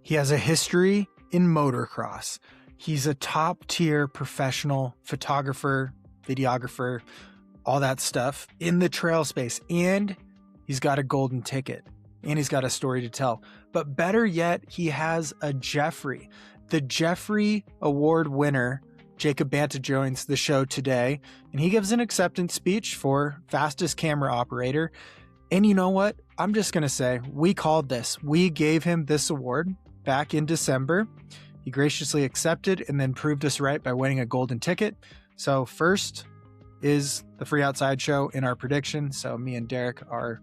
He has a history in motocross. He's a top-tier professional photographer, videographer, all that stuff in the trail space. And he's got a golden ticket. And he's got a story to tell. But better yet, he has a Jeffrey. The Jeffrey Award winner, Jacob Banta, joins the show today. And he gives an acceptance speech for fastest camera operator. And you know what? I'm just going to say, we called this. We gave him this award back in December. He graciously accepted and then proved us right by winning a golden ticket. So first is the Free Outside show in our prediction. So me and Derek are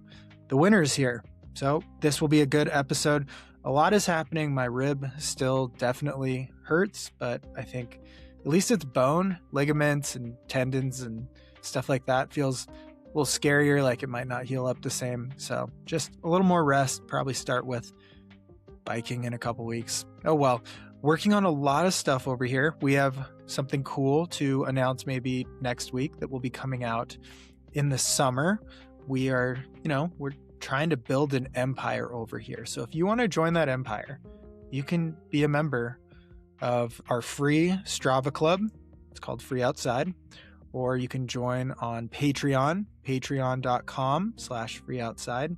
the winners here. So this will be a good episode. A lot is happening. My rib still definitely hurts, but I think at least it's bone, ligaments and tendons and stuff like that feels a little scarier, like it might not heal up the same. So just a little more rest, probably start with biking in a couple weeks. Oh well, working on a lot of stuff over here. We have something cool to announce maybe next week that will be coming out in the summer. We are, we're trying to build an empire over here. So if you want to join that empire, you can be a member of our free Strava club. It's called Free Outside. Or you can join on Patreon, patreon.com/freeoutside.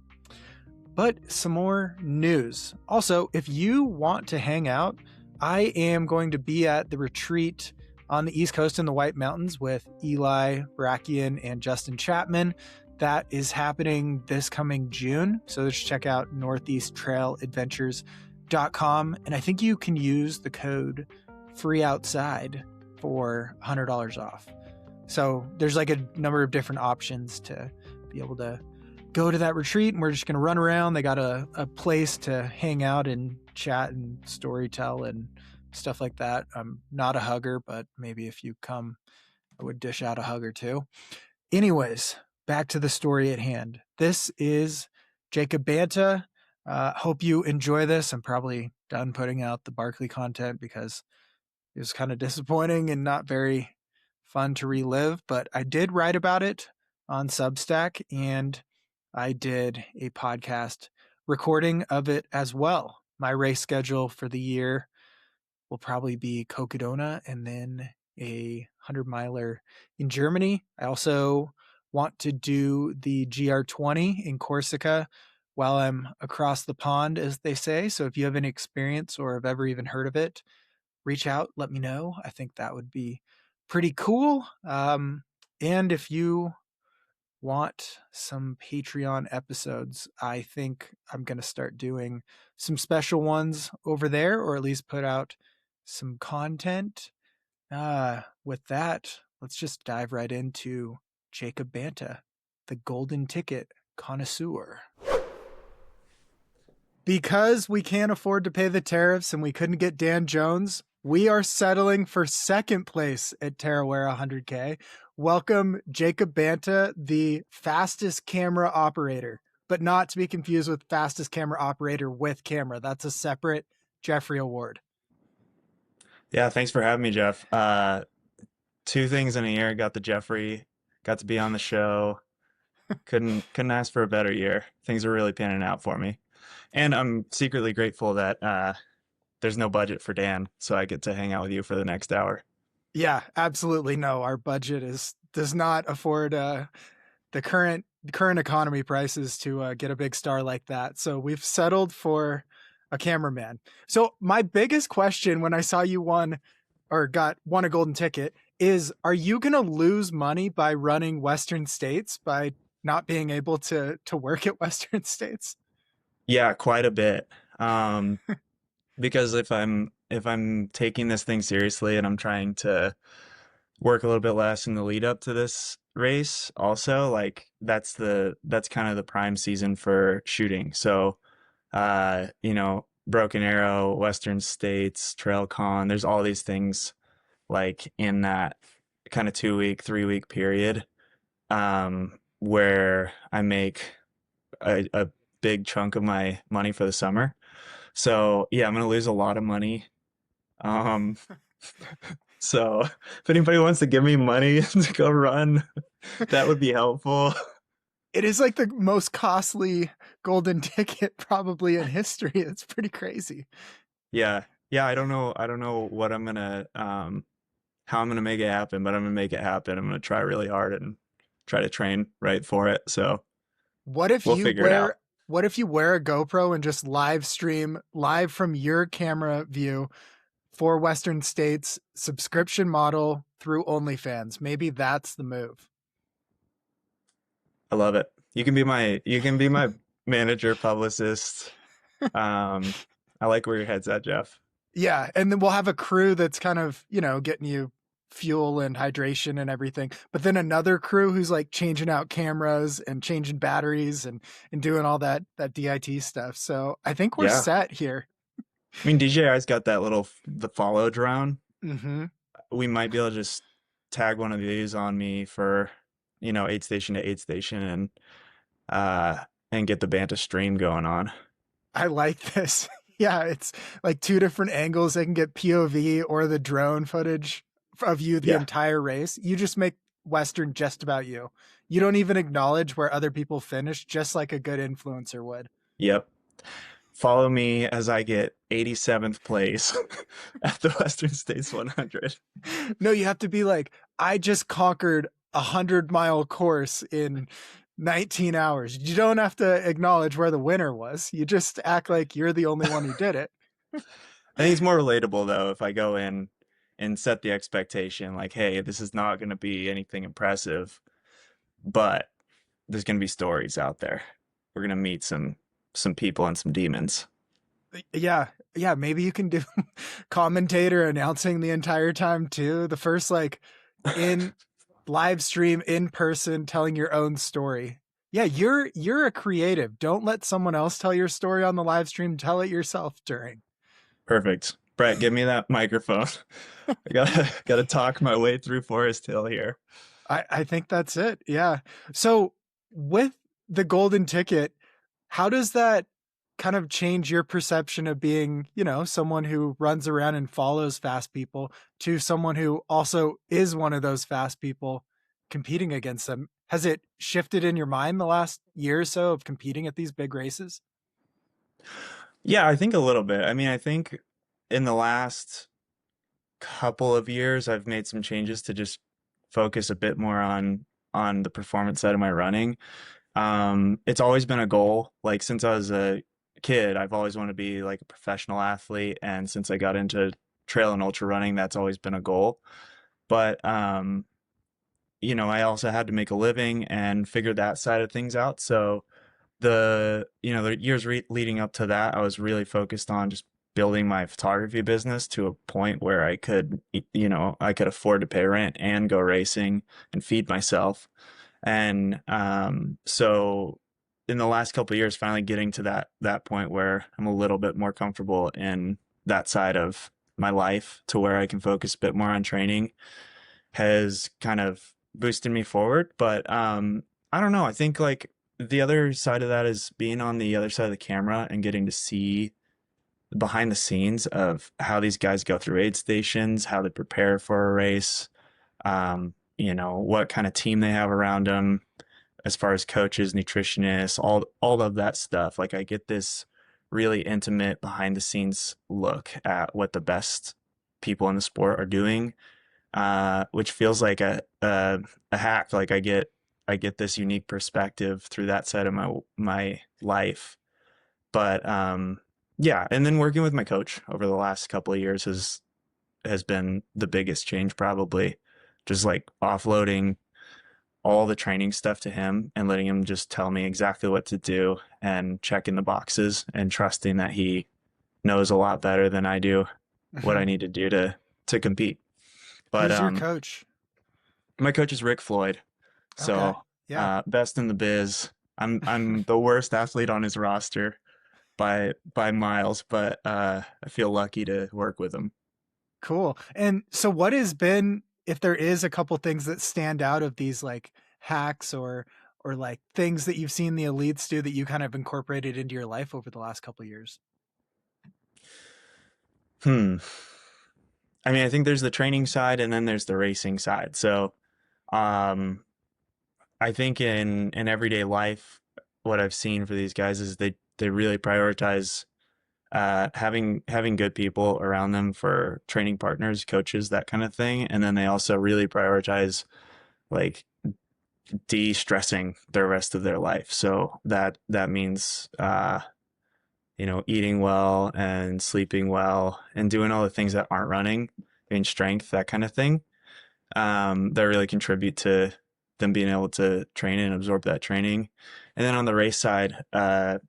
But some more news. Also, if you want to hang out, I am going to be at the retreat on the East Coast in the White Mountains with Eli Brakian and Justin Chapman. That is happening this coming June. So just check out northeasttrailadventures.com. And I think you can use the code FREEOUTSIDE for $100 off. So there's like a number of different options to be able to go to that retreat, and we're just going to run around. They got a place to hang out and chat and storytell and stuff like that. I'm not a hugger, but maybe if you come, I would dish out a hug or two. Anyways, back to the story at hand. This is Jacob Banta. Hope you enjoy this. I'm probably done putting out the Barkley content because it was kind of disappointing and not very fun to relive, but I did write about it on Substack, and I did a podcast recording of it as well. My race schedule for the year will probably be Cocodona and then a 100-miler in Germany. I also want to do the GR20 in Corsica while I'm across the pond, as they say. So if you have any experience or have ever even heard of it, reach out, let me know. I think that would be pretty cool. And if you want some Patreon episodes, I think I'm going to start doing some special ones over there, or at least put out some content. With that, let's just dive right into Jacob Banta, the golden ticket connoisseur. Because we can't afford to pay the tariffs and we couldn't get Dan Jones, we are settling for second place at Tarawera 100K. Welcome, Jacob Banta, the fastest camera operator, but not to be confused with fastest camera operator with camera. That's a separate Jeffrey Award. Yeah, thanks for having me, Jeff. Two things in a year. Got the Jeffrey, got to be on the show. Couldn't ask for a better year. Things are really panning out for me. And I'm secretly grateful that there's no budget for Dan, so I get to hang out with you for the next hour. Yeah, absolutely. No, our budget does not afford the current economy prices to get a big star like that. So we've settled for a cameraman. So my biggest question when I saw you won a golden ticket is, are you going to lose money by running Western States by not being able to work at Western States? Yeah, quite a bit. Because if I'm taking this thing seriously and I'm trying to work a little bit less in the lead up to this race, also, like that's kind of the prime season for shooting. So, Broken Arrow, Western States, Trail Con, there's all these things like in that kind of 2-week, 3-week period, where I make a big chunk of my money for the summer. So yeah, I'm going to lose a lot of money. So if anybody wants to give me money to go run, that would be helpful. It is like the most costly golden ticket probably in history. It's pretty crazy. Yeah. Yeah, I don't know what I'm gonna how I'm gonna make it happen, but I'm gonna make it happen. I'm gonna try really hard and try to train right for it. So What if we'll you figure it out. wear what if you wear a GoPro and just live stream live from your camera view for Western States subscription model through OnlyFans? Maybe that's the move. I love it. You can be my manager, publicist. Um, I like where your head's at, Jeff. Yeah, and then we'll have a crew that's kind of, getting you fuel and hydration and everything. But then another crew who's like changing out cameras and changing batteries and doing all that DIT stuff. So I think we're Yeah. set here. I mean, DJI's got that the follow drone. Hmm. We might be able to just tag one of these on me for, aid station to aid station uh and get the Banta stream going on. I like this. Yeah, it's like two different angles. They can get POV or the drone footage of you the Yeah. entire race. You just make Western just about you. You don't even acknowledge where other people finish, just like a good influencer would. Yep. Follow me as I get 87th place at the Western States 100. No, you have to be like, I just conquered 100-mile course in 19 hours. You don't have to acknowledge where the winner was. You just act like you're the only one who did it. I think it's more relatable though if I go in and set the expectation like, hey, this is not going to be anything impressive, but there's going to be stories out there. We're going to meet some people and some demons. Yeah. Yeah. Maybe you can do commentator announcing the entire time too. The first, like, in live stream in person telling your own story. Yeah, you're a creative. Don't let someone else tell your story on the live stream. Tell it yourself during. Perfect. Brett, give me that microphone. I gotta talk my way through Forest Hill here. I think that's it. Yeah. So with the golden ticket, how does that kind of change your perception of being, someone who runs around and follows fast people to someone who also is one of those fast people competing against them? Has it shifted in your mind the last year or so of competing at these big races? Yeah, I think a little bit. I mean, I think in the last couple of years, I've made some changes to just focus a bit more on the performance side of my running. It's always been a goal. Like since I was a kid, I've always wanted to be like a professional athlete, and since I got into trail and ultra running, that's always been a goal. But I also had to make a living and figure that side of things out. So the years leading up to that, I was really focused on just building my photography business to a point where I could afford to pay rent and go racing and feed myself. And so in the last couple of years, finally getting to that point where I'm a little bit more comfortable in that side of my life to where I can focus a bit more on training has kind of boosted me forward. But I don't know. I think like the other side of that is being on the other side of the camera and getting to see behind the scenes of how these guys go through aid stations, how they prepare for a race, what kind of team they have around them as far as coaches, nutritionists, all of that stuff. Like I get this really intimate behind the scenes look at what the best people in the sport are doing, which feels like a hack. Like I get this unique perspective through that side of my life. But yeah, and then working with my coach over the last couple of years has been the biggest change probably. Just like offloading all the training stuff to him and letting him just tell me exactly what to do and checking the boxes and trusting that he knows a lot better than I do what I Mhm. need to do to compete. But Who's your coach? my coach is Rick Floyd. Okay. So Yeah. best in the biz. I'm the worst athlete on his roster by miles, but I feel lucky to work with him. Cool. And so what has been, if there is a couple things that stand out of these like hacks or like things that you've seen the elites do that you kind of incorporated into your life over the last couple of years? Hmm. I mean, I think there's the training side and then there's the racing side. So, um, I think in everyday life, what I've seen for these guys is they really prioritize Having good people around them for training partners, coaches, that kind of thing. And then they also really prioritize like de-stressing the rest of their life. So that means eating well and sleeping well and doing all the things that aren't running, doing strength, that kind of thing. That really contribute to them being able to train and absorb that training. And then on the race side, there's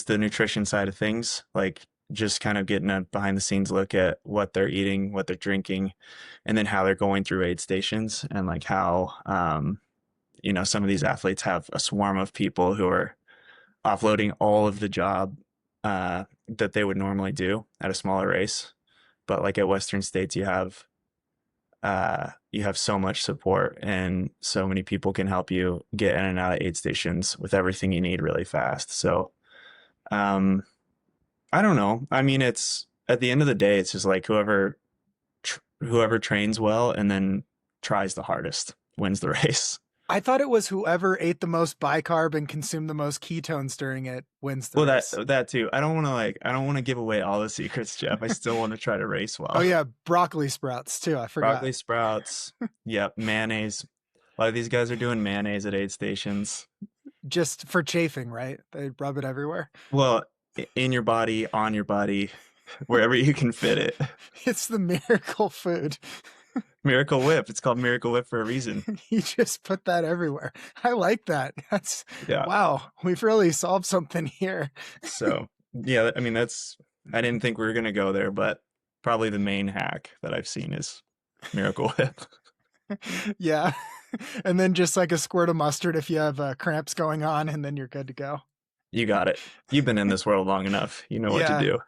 the nutrition side of things, like just kind of getting a behind the scenes look at what they're eating, what they're drinking, and then how they're going through aid stations and like how, some of these athletes have a swarm of people who are offloading all of the job that they would normally do at a smaller race. But like at Western States, you have so much support and so many people can help you get in and out of aid stations with everything you need really fast. So, um, I don't know. I mean, it's at the end of the day, it's just like whoever trains well and then tries the hardest wins the race. I thought it was whoever ate the most bicarb and consumed the most ketones during it wins the Well, race. that too. I don't want to give away all the secrets, Jeff. I still want to try to race Oh well. yeah, broccoli sprouts too. I forgot. Broccoli sprouts. Yep, mayonnaise. A lot of these guys are doing mayonnaise at aid stations. Just for chafing, right? They rub it everywhere. Well, in your body, on your body, wherever you can fit it. It's the miracle food. Miracle Whip. It's called Miracle Whip for a reason. You just put that everywhere. I like that. That's Yeah. wow. We've really solved something here. So, yeah, I mean, I didn't think we were going to go there, but probably the main hack that I've seen is Miracle Whip. Yeah. And then just like a squirt of mustard if you have cramps going on, and then you're good to go. You got it. You've been in this world long enough. You know what to do.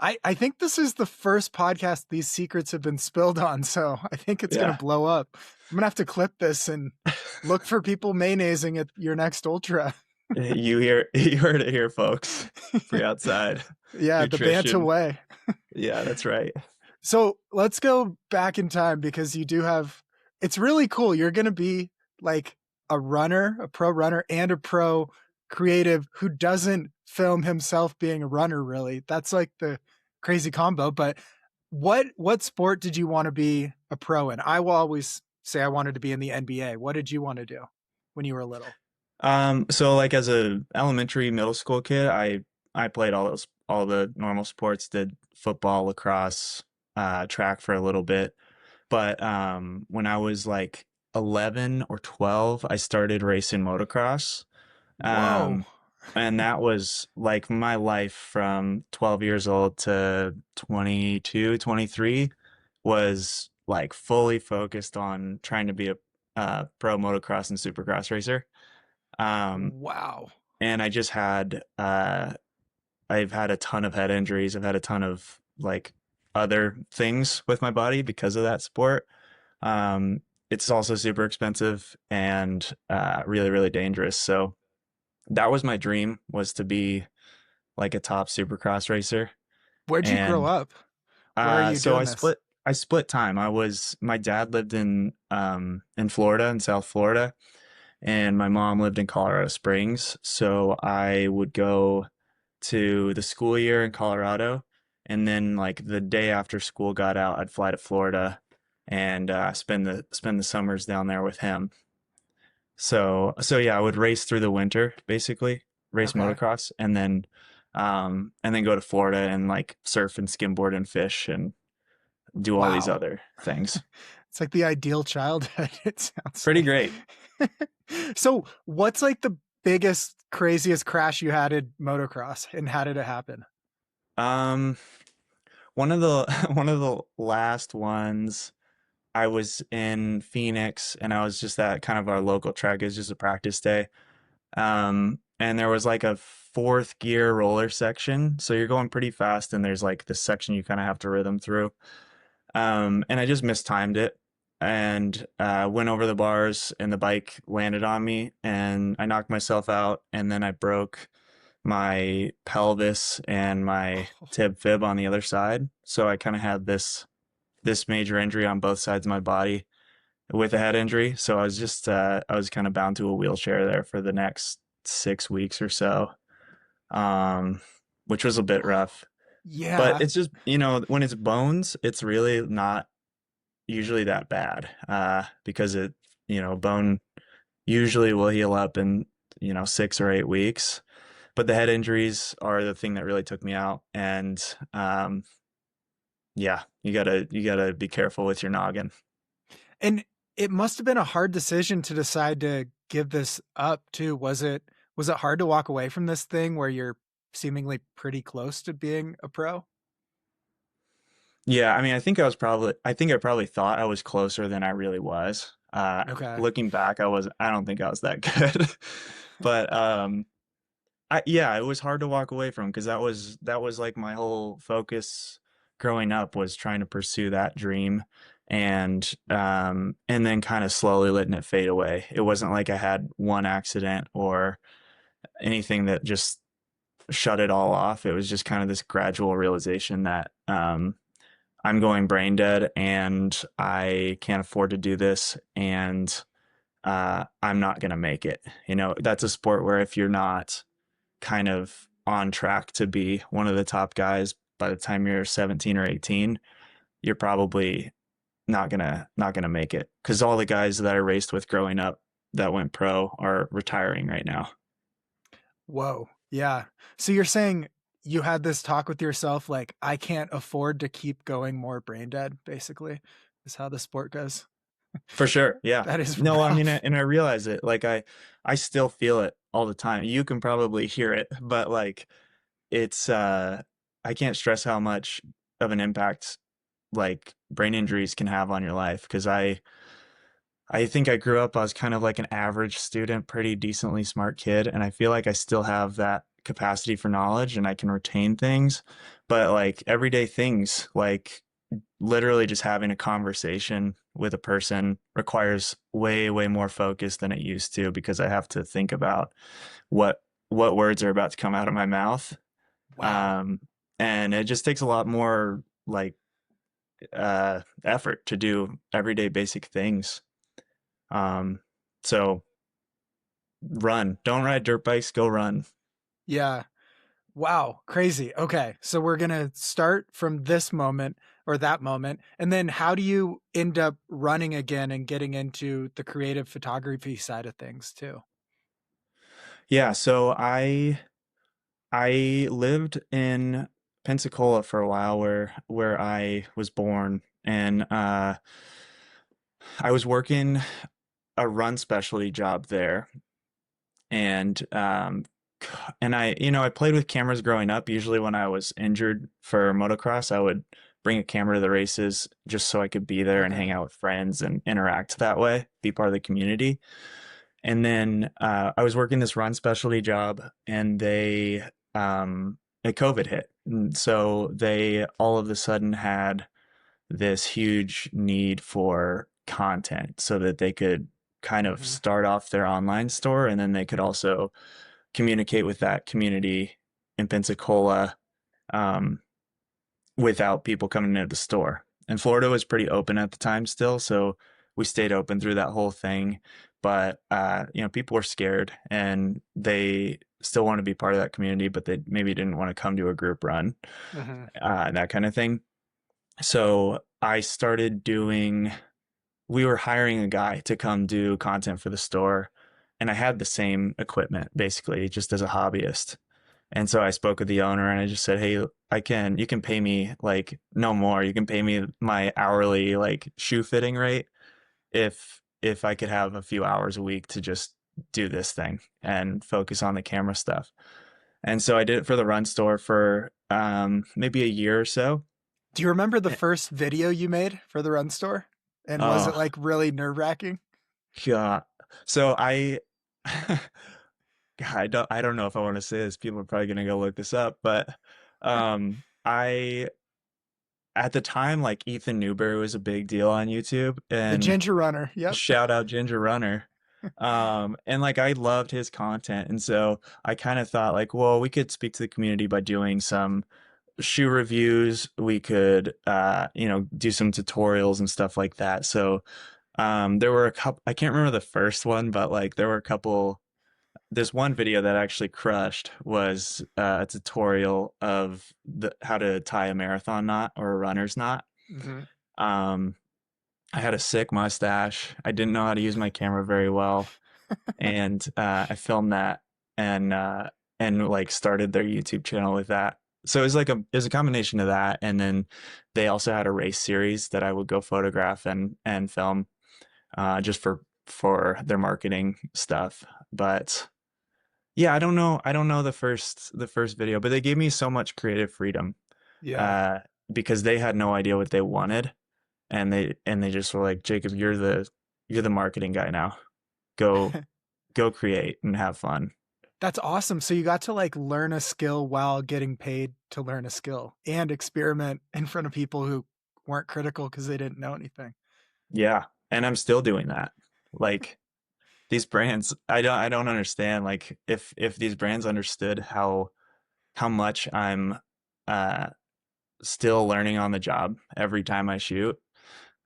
I think this is the first podcast these secrets have been spilled on, so I think it's going to blow up. I'm going to have to clip this and look for people mayonnaising at your next ultra. You heard it here, folks. Free outside. Yeah, nutrition. The Banta way. Yeah, that's right. So let's go back in time because you do have, it's really cool. You're going to be like a runner, a pro runner, and a pro creative who doesn't film himself being a runner, really. That's like the crazy combo. But what sport did you want to be a pro in? I will always say I wanted to be in the NBA. What did you want to do when you were little? So like as a elementary, middle school kid, I played all the normal sports, did football, lacrosse, track for a little bit. But when I was like 11 or 12, I started racing motocross. Whoa. And that was like my life from 12 years old to 22, 23 was like fully focused on trying to be a pro motocross and supercross racer. Wow. And I've had a ton of head injuries. I've had a ton of like other things with my body because of that sport. It's also super expensive and really, really dangerous. So that was my dream, was to be like a top supercross racer. Where'd you grow up? Where are you So doing this? I split time. My dad lived in Florida, in South Florida, and my mom lived in Colorado Springs. So I would go to the school year in Colorado, and then like the day after school got out, I'd fly to Florida and spend the summers down there with him. So yeah, I would race through the winter, basically, race motocross, and then go to Florida and like surf and skimboard and fish and do all these other things. It's like the ideal childhood. It sounds pretty great. So what's like the biggest, craziest crash you had in motocross, and how did it happen? One of the last ones, I was in Phoenix and I was just at kind of our local track. It was just a practice day. And there was like a fourth gear roller section. So you're going pretty fast and there's like this section you kind of have to rhythm through. And I just mistimed it and went over the bars and the bike landed on me and I knocked myself out and then I broke my pelvis and my tib fib on the other side. So I kind of had this major injury on both sides of my body with a head injury. So I was just I was kind of bound to a wheelchair there for the next 6 weeks or so. which was a bit Oh, rough. But yeah. it's just, when it's bones, it's really not usually that bad, because bone usually will heal up in, 6 or 8 weeks. But the head injuries are the thing that really took me out. And yeah, you gotta be careful with your noggin. And it must have been a hard decision to decide to give this up too. Was it hard to walk away from this thing where you're seemingly pretty close to being a pro? Yeah, I mean, I think I probably thought I was closer than I really was. Okay. Looking back, I don't think I was that good. But yeah, it was hard to walk away from because that was like my whole focus growing up was trying to pursue that dream, and then kind of slowly letting it fade away. It wasn't like I had one accident or anything that just shut it all off. It was just kind of this gradual realization that I'm going brain dead and I can't afford to do this, and I'm not gonna make it. That's a sport where if you're not kind of on track to be one of the top guys by the time you're 17 or 18, you're probably not gonna make it. Because all the guys that I raced with growing up that went pro are retiring right now. Whoa. Yeah. So you're saying you had this talk with yourself, like, I can't afford to keep going more brain dead, basically, is how the sport goes. For sure. Yeah. That is No, I mean, rough. and I realize it. Like I still feel it all the time. You can probably hear it, but like it's I can't stress how much of an impact like brain injuries can have on your life because I think I grew up, I was kind of like an average student, pretty decently smart kid, and I feel like I still have that capacity for knowledge and I can retain things, but like everyday things, like literally just having a conversation with a person requires way, way more focus than it used to because I have to think about what what words are about to come out of my mouth. Wow. Um, and it just takes a lot more like effort to do everyday basic things. Um, so run. Don't ride dirt bikes, go run. Yeah. Wow. Crazy. Okay. So we're going to start from this moment or that moment. And then how do you end up running again and getting into the creative photography side of things too? Yeah, so I lived in Pensacola for a while where I was born, and I was working a run specialty job there, and I played with cameras growing up. Usually when I was injured for motocross, I would bring a camera to the races just so I could be there and hang Okay. out with friends and interact that way, be part of the community. And then I was working this run specialty job, and COVID hit, and so they all of a sudden had this huge need for content so that they could kind of Hmm. start off their online store, and then they could also communicate with that community in Pensacola, um, without people coming into the store. And Florida was pretty open at the time still, so we stayed open through that whole thing. But people were scared and they still want to be part of that community, but they maybe didn't want to come to a group run, Hmm. that kind of thing. So I started doing, we were hiring a guy to come do content for the store, and I had the same equipment basically just as a hobbyist. And so I spoke with the owner and I just said, "Hey, you can pay me like no more. You can pay me my hourly like shoe fitting rate if I could have a few hours a week to just do this thing and focus on the camera stuff." And so I did it for the run store for maybe a year or so. Do you remember the Eh, first video you made for the run store? And was it Oh, like really nerve wracking? God. So God, I don't know if I want to say this. People are probably gonna go look this up, but I at the time, like Ethan Newberry was a big deal on YouTube, The and ginger runner. Yep. shout out Ginger Runner. And like I loved his content, and so I kind of thought like, well, we could speak to the community by doing some shoe reviews. We could, do some tutorials and stuff like that. So there were a couple. I can't remember the first one, but like there were a couple this one video that actually crushed was a tutorial of how to tie a marathon knot or a runner's knot. Hmm. Um, I had a sick mustache. I didn't know how to use my camera very well, and I filmed that and like started their YouTube channel with that. So it was a combination of that, and then they also had a race series that I would go photograph and film just for their marketing stuff. But yeah, I don't know the first video, but they gave me so much creative freedom Yeah. uh, because they had no idea what they wanted, and they just were like, Jacob, you're the marketing guy now. Go go create and have fun. That's awesome. So you got to like learn a skill while getting paid to learn a skill and experiment in front of people who weren't critical because they didn't know anything. Yeah, and I'm still doing that. Like these brands, I don't understand. Like if these brands understood how much I'm uh still learning on the job every time I shoot,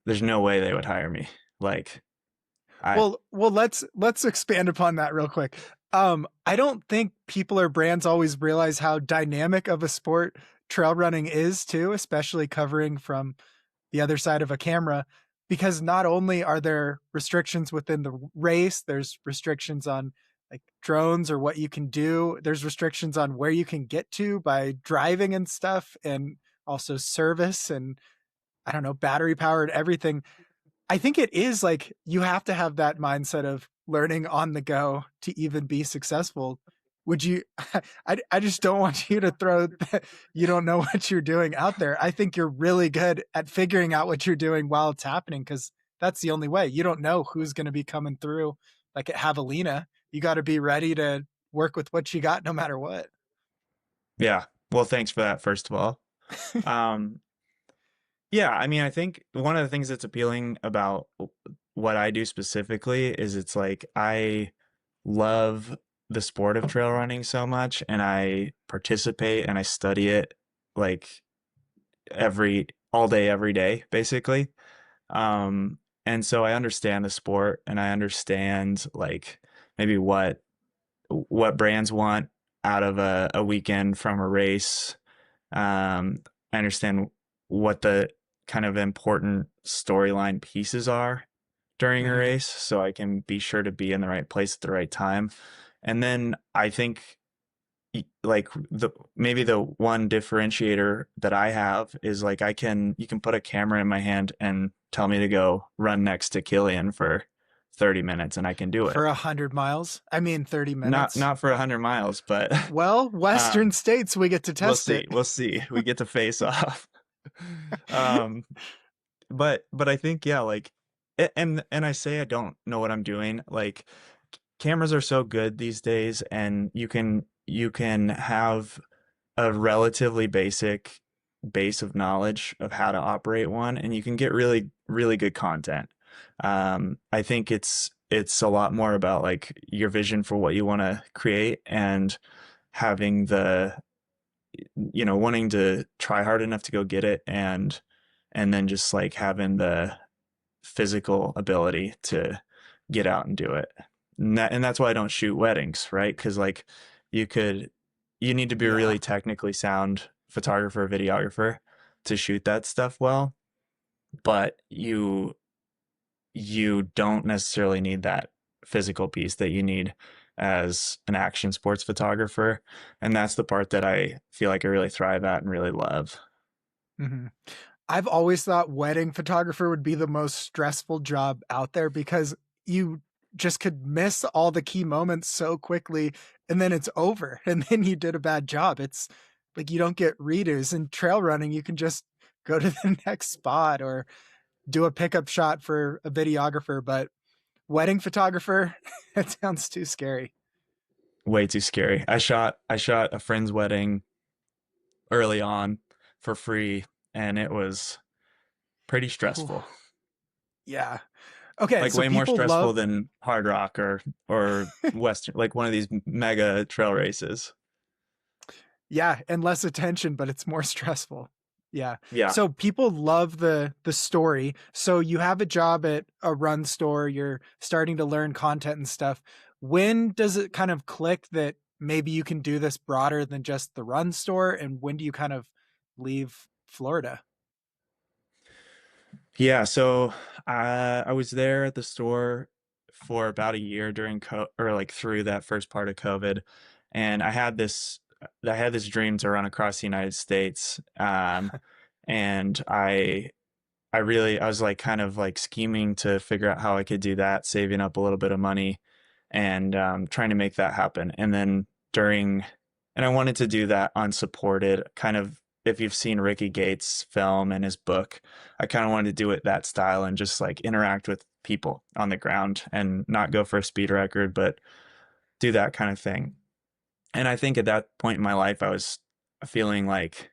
there's no way they would hire me. Like I Well, let's expand upon that real quick. I don't think people or brands always realize how dynamic of a sport trail running is too, especially covering from the other side of a camera, because not only are there restrictions within the race, there's restrictions on like drones or what you can do. There's restrictions on where you can get to by driving and stuff, and also service and I don't know, battery powered everything. I think it is like you have to have that mindset of learning on the go to even be successful. Would you? I just don't want you to throw you don't know what you're doing out there. I think you're really good at figuring out what you're doing while it's happening because that's the only way. You don't know who's going to be coming through. Like at Javelina, you got to be ready to work with what you got no matter what. yeah. Well, thanks for that, first of all. Um, yeah, I mean, I think one of the things that's appealing about what I do specifically is it's like I love the sport of trail running so much, and I participate and I study it like all day, every day, basically. And so I understand the sport and I understand like maybe what brands want out of a weekend from a race. I understand what the kind of important storyline pieces are during a Hmm. race, so I can be sure to be in the right place at the right time. And then I think like the maybe the one differentiator that I have is like you can put a camera in my hand and tell me to go run next to Killian for 30 minutes and I can do For it. 100 miles, I mean 30 minutes. Not for 100 miles, but Well, Western um states, we get to we'll test see. it. We'll see. We get to face off. Um but I think yeah, like and I say I don't know what I'm doing. Like cameras are so good these days and you can have a relatively basic base of knowledge of how to operate one and you can get really good content. I think it's a lot more about like your vision for what you want to create and having the wanting to try hard enough to go get it and then just like having the physical ability to get out and do it. And that's why I don't shoot weddings, right? Because like you could, you need to be a Yeah. really technically sound photographer or videographer to shoot that stuff well, but you don't necessarily need that physical piece that you need as an action sports photographer. And that's the part that I feel like I really thrive at and really love. Hmm. I've always thought wedding photographer would be the most stressful job out there because you just could miss all the key moments so quickly and then it's over and then you did a bad job. It's like you don't get redos. In trail running, you can just go to the next spot or do a pickup shot for a videographer, but wedding photographer, that sounds too scary. Way too scary. I shot a friend's wedding early on for free and it was pretty Whew. stressful. Yeah. Okay, Like so way more people stressful love than Hard Rock or Western, like one of these mega trail races. yeah, and less attention, but it's more stressful. Yeah. Yeah. So people love the story. So you have a job at a run store, you're starting to learn content and stuff. when does it kind of click that maybe you can do this broader than just the run store? And when do you kind of leave Florida? Yeah, so I was there at the store for about a year during or like through that first part of COVID, and I had this dream to run across the United States, and I was like kind of like scheming to figure out how I could do that, saving up a little bit of money and trying to make that happen. And then and I wanted to do that unsupported, kind of if you've seen Ricky Gates' film and his book, I kind of wanted to do it that style and just like interact with people on the ground and not go for a speed record, but do that kind of thing. And I think at that point in my life, I was feeling like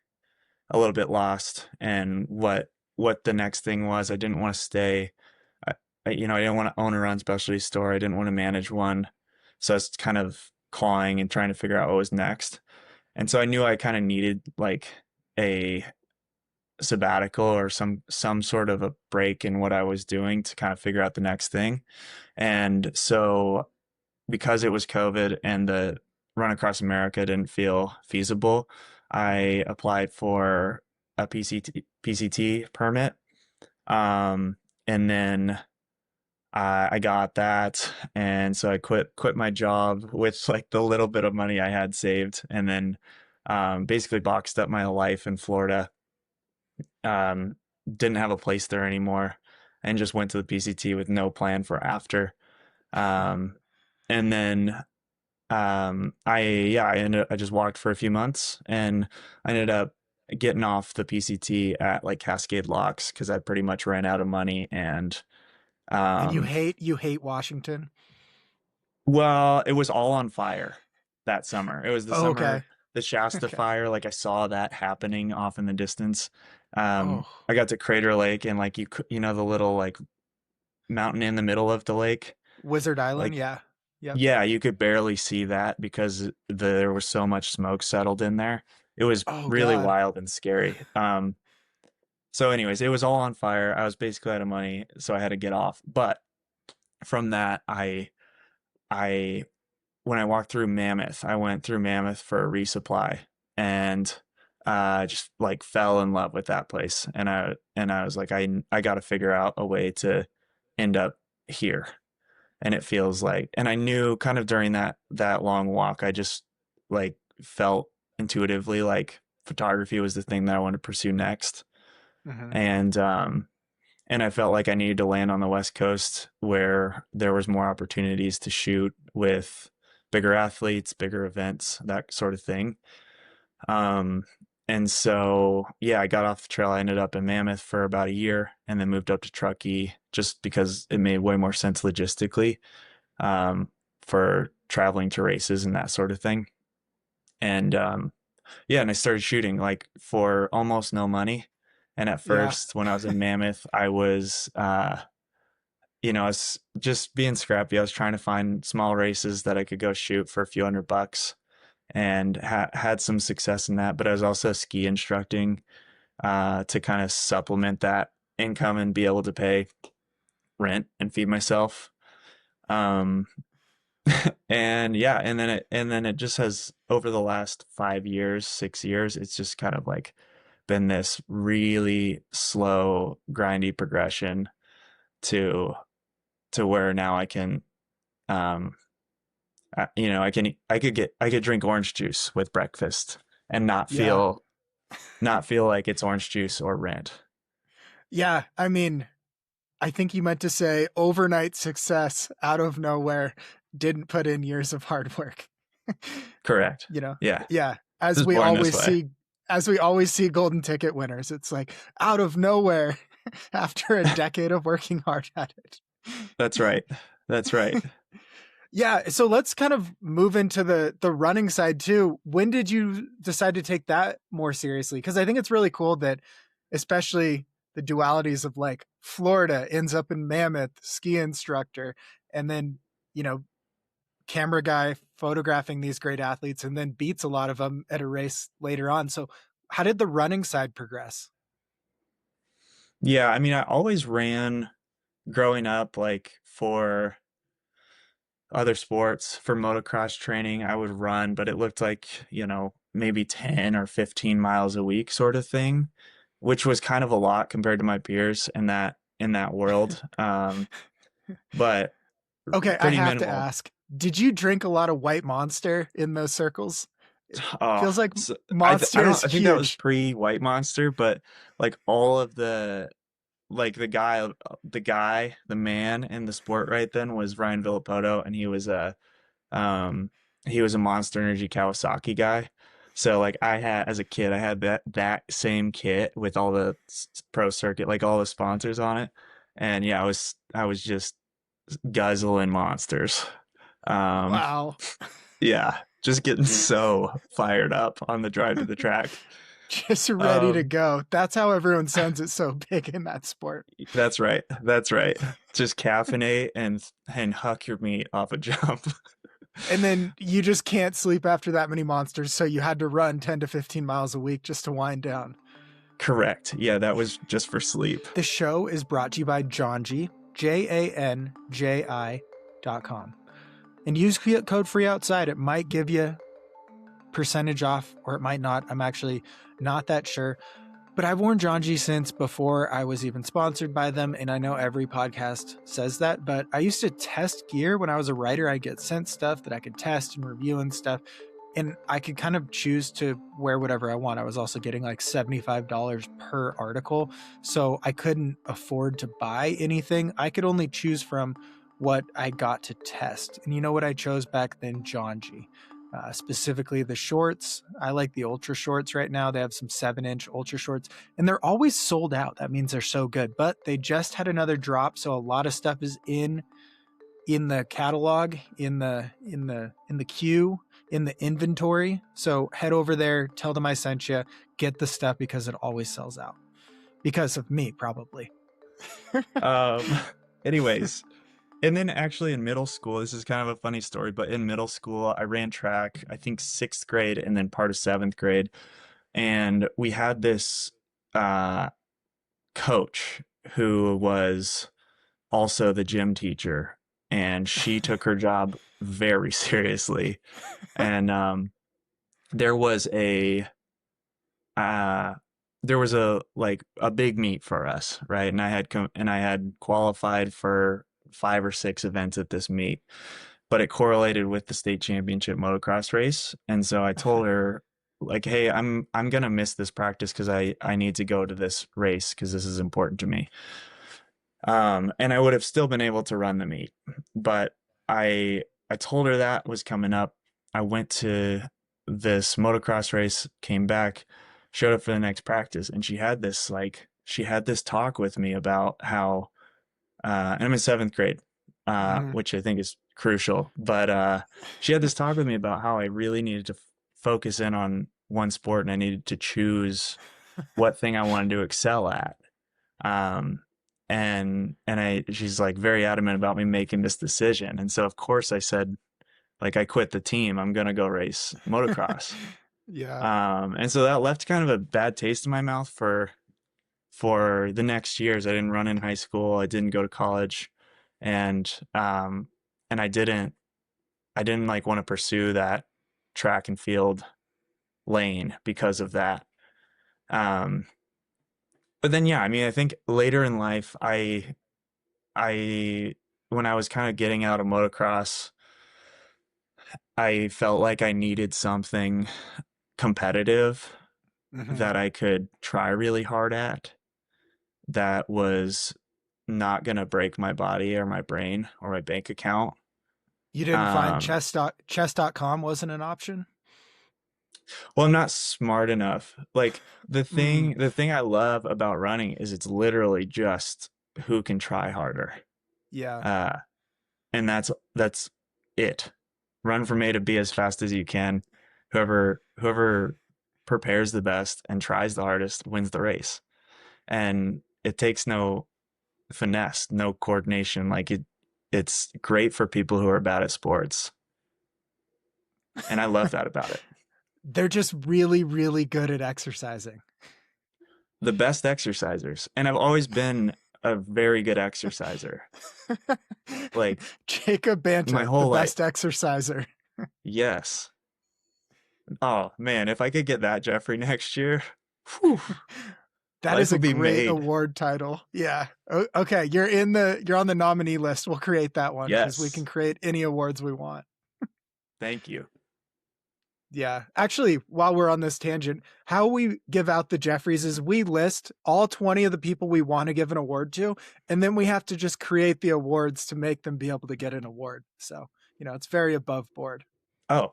a little bit lost and what the next thing was. I didn't want to stay. I didn't want to own a run specialty store. I didn't want to manage one. So I was kind of clawing and trying to figure out what was next. And so I knew I kind of needed like a sabbatical or some sort of a break in what I was doing to kind of figure out the next thing. And so because it was COVID and the run across America didn't feel feasible, I applied for a PCT permit. And then I got that, and so I quit my job with like the little bit of money I had saved, and then basically boxed up my life in Florida. Um, didn't have a place there anymore, and just went to the PCT with no plan for after. Um, and then I just walked for a few months, and I ended up getting off the PCT at like Cascade Locks because I pretty much ran out of money and And um you hate Washington? well, it was all on fire that summer. It was the Oh, summer, okay. the Shasta Okay. fire. Like I saw that happening off in the distance. Oh, I got to Crater Lake and like you know, the little like mountain in the middle of the lake. Wizard Island. Like, Yeah. Yep. yeah, you could barely see that because there was so much smoke settled in there. It was Oh really God. wild and scary. So anyways, it was all on fire. I was basically out of money, so I had to get off. But from that, I when I walked through Mammoth, I went through Mammoth for a resupply and just like fell in love with that place. And I was like, I got to figure out a way to end up here. And it feels like, and I knew kind of during that long walk, I just like felt intuitively like photography was the thing that I wanted to pursue next. Hmm. And and I felt like I needed to land on the West Coast where there was more opportunities to shoot with bigger athletes, bigger events, that sort of thing. Um, and so, yeah, I got off the trail. I ended up in Mammoth for about a year and then moved up to Truckee just because it made way more sense logistically um, for traveling to races and that sort of thing. And yeah, and I started shooting like for almost no money. And at Yeah. first, when I was in Mammoth, I was I was just being scrappy. I was trying to find small races that I could go shoot for a few $100 and had some success in that. But I was also ski instructing to kind of supplement that income and be able to pay rent and feed myself. Um, and yeah, and then it just has over the last 5 years, 6 years, it's just kind of like been this really slow, grindy progression to where now I can um I could drink orange juice with breakfast and Yeah. not feel like it's orange juice or rent. Yeah. I mean, I think you meant to say overnight success out of nowhere, didn't put in years of hard work. Correct. You know? Yeah. Yeah. Just born this way. As we always see golden ticket winners, it's like out of nowhere after a decade of working hard at it. That's right. That's right. Yeah, so let's kind of move into the running side too. When did you decide to take that more seriously? Because I think it's really cool that, especially the dualities of like Florida ends up in Mammoth, ski instructor, and then you know camera guy photographing these great athletes, and then beats a lot of them at a race later on. So, how did the running side progress? Yeah, I mean, I always ran growing up like for other sports. For motocross training, I would run, but it looked like, maybe 10 or 15 miles a week sort of thing, which was kind of a lot compared to my peers in that world. But Okay, I pretty have to minimal. ask. Did you drink a lot of White Monster in those circles? It Oh, feels like so I Monster don't is I think that was huge. pre White Monster, but like all of like the man in the sport right then was Ryan Villapoto, and um he was a Monster Energy Kawasaki guy. So like as a kid, I had that same kit with all the pro circuit, like all the sponsors on it. And yeah, I was just guzzling monsters. Um Wow. yeah, just getting so fired up on the drive to the track. Just ready to Um go. That's how everyone sends it so big in that sport. that's right. That's right. Just caffeinate and huck your meat off a jump. And then you just can't sleep after that many monsters, so you had to run 10 to 15 miles a week just to wind down. Correct. Yeah, that was just for sleep. The show is brought to you by Janji, JANJI.com. And use code free outside. It might give you percentage off or it might not. I'm actually not that sure. But I've worn Janji since before I was even sponsored by them. And I know every podcast says that, but I used to test gear when I was a writer. I get sent stuff that I could test and review and stuff. And I could kind of choose to wear whatever I want. I was also getting like $75 per article. So I couldn't afford to buy anything. I could only choose from what I got to test. And you know what I chose back then? Janji. Specifically the shorts. I like the ultra shorts right now. They have some 7-inch ultra shorts and they're always sold out. That means they're so good, but they just had another drop. So a lot of stuff is in the catalog, in the queue, in the inventory. So head over there, tell them I sent you, get the stuff because it always sells out. Because of me, probably. Um anyways, and then actually in middle school, this is kind of a funny story, but in middle school, I ran track, I think 6th grade and then part of 7th grade. And we had this uh coach who was also the gym teacher, and she took her job very seriously. And there was a uh there was a like a big meet for us, right? And I had qualified for 5 or 6 events at this meet, but it correlated with the state championship motocross race. And so I told her like, "Hey, I'm gonna miss this practice because I need to go to this race because this is important to me." And I would have still been able to run the meet, but I told her that was coming up. I went to this motocross race, came back, showed up for the next practice, and she had this talk with me about how and I'm in 7th grade, Mhm. which I think is crucial. But she had this talk with me about how I really needed to focus in on one sport and I needed to choose what thing I wanted to excel at. Um, and she's like very adamant about me making this decision. And so of course I said, like, I quit the team. I'm gonna go race motocross. Yeah. And so that left kind of a bad taste in my mouth for the next years. I didn't run in high school. I didn't go to college, and and I didn't like want to pursue that track and field lane because of that. Um, but then yeah, I mean, I think later in life, I when I was kind of getting out of motocross, I felt like I needed something competitive Hmm. that I could try really hard at that was not going to break my body or my brain or my bank account. You didn't find Um, chess.com wasn't an option? well, I'm not smart enough. Like the Mm, thing, the thing I love about running is it's literally just who can try harder. yeah. Uh, and that's it. Run from A to B as fast as you can. Whoever prepares the best and tries the hardest wins the race. And it takes no finesse, no coordination. It's great for people who are bad at sports. And I love that about it. They're just really, really good at exercising. The best exercisers. And I've always been a very good exerciser. Like Jacob my Banta, the whole life. best exerciser. Yes. Oh man, if I could get that Jeffrey next year, whew, That life is a would be great made. award title. Yeah. Okay, you're on the nominee list. We'll create that one because we can Yes. create any awards we want. Thank you. Yeah. Actually, while we're on this tangent, how we give out the Jeffreys is we list all 20 of the people we want to give an award to, and then we have to just create the awards to make them be able to get an award. So, it's very above board. Oh,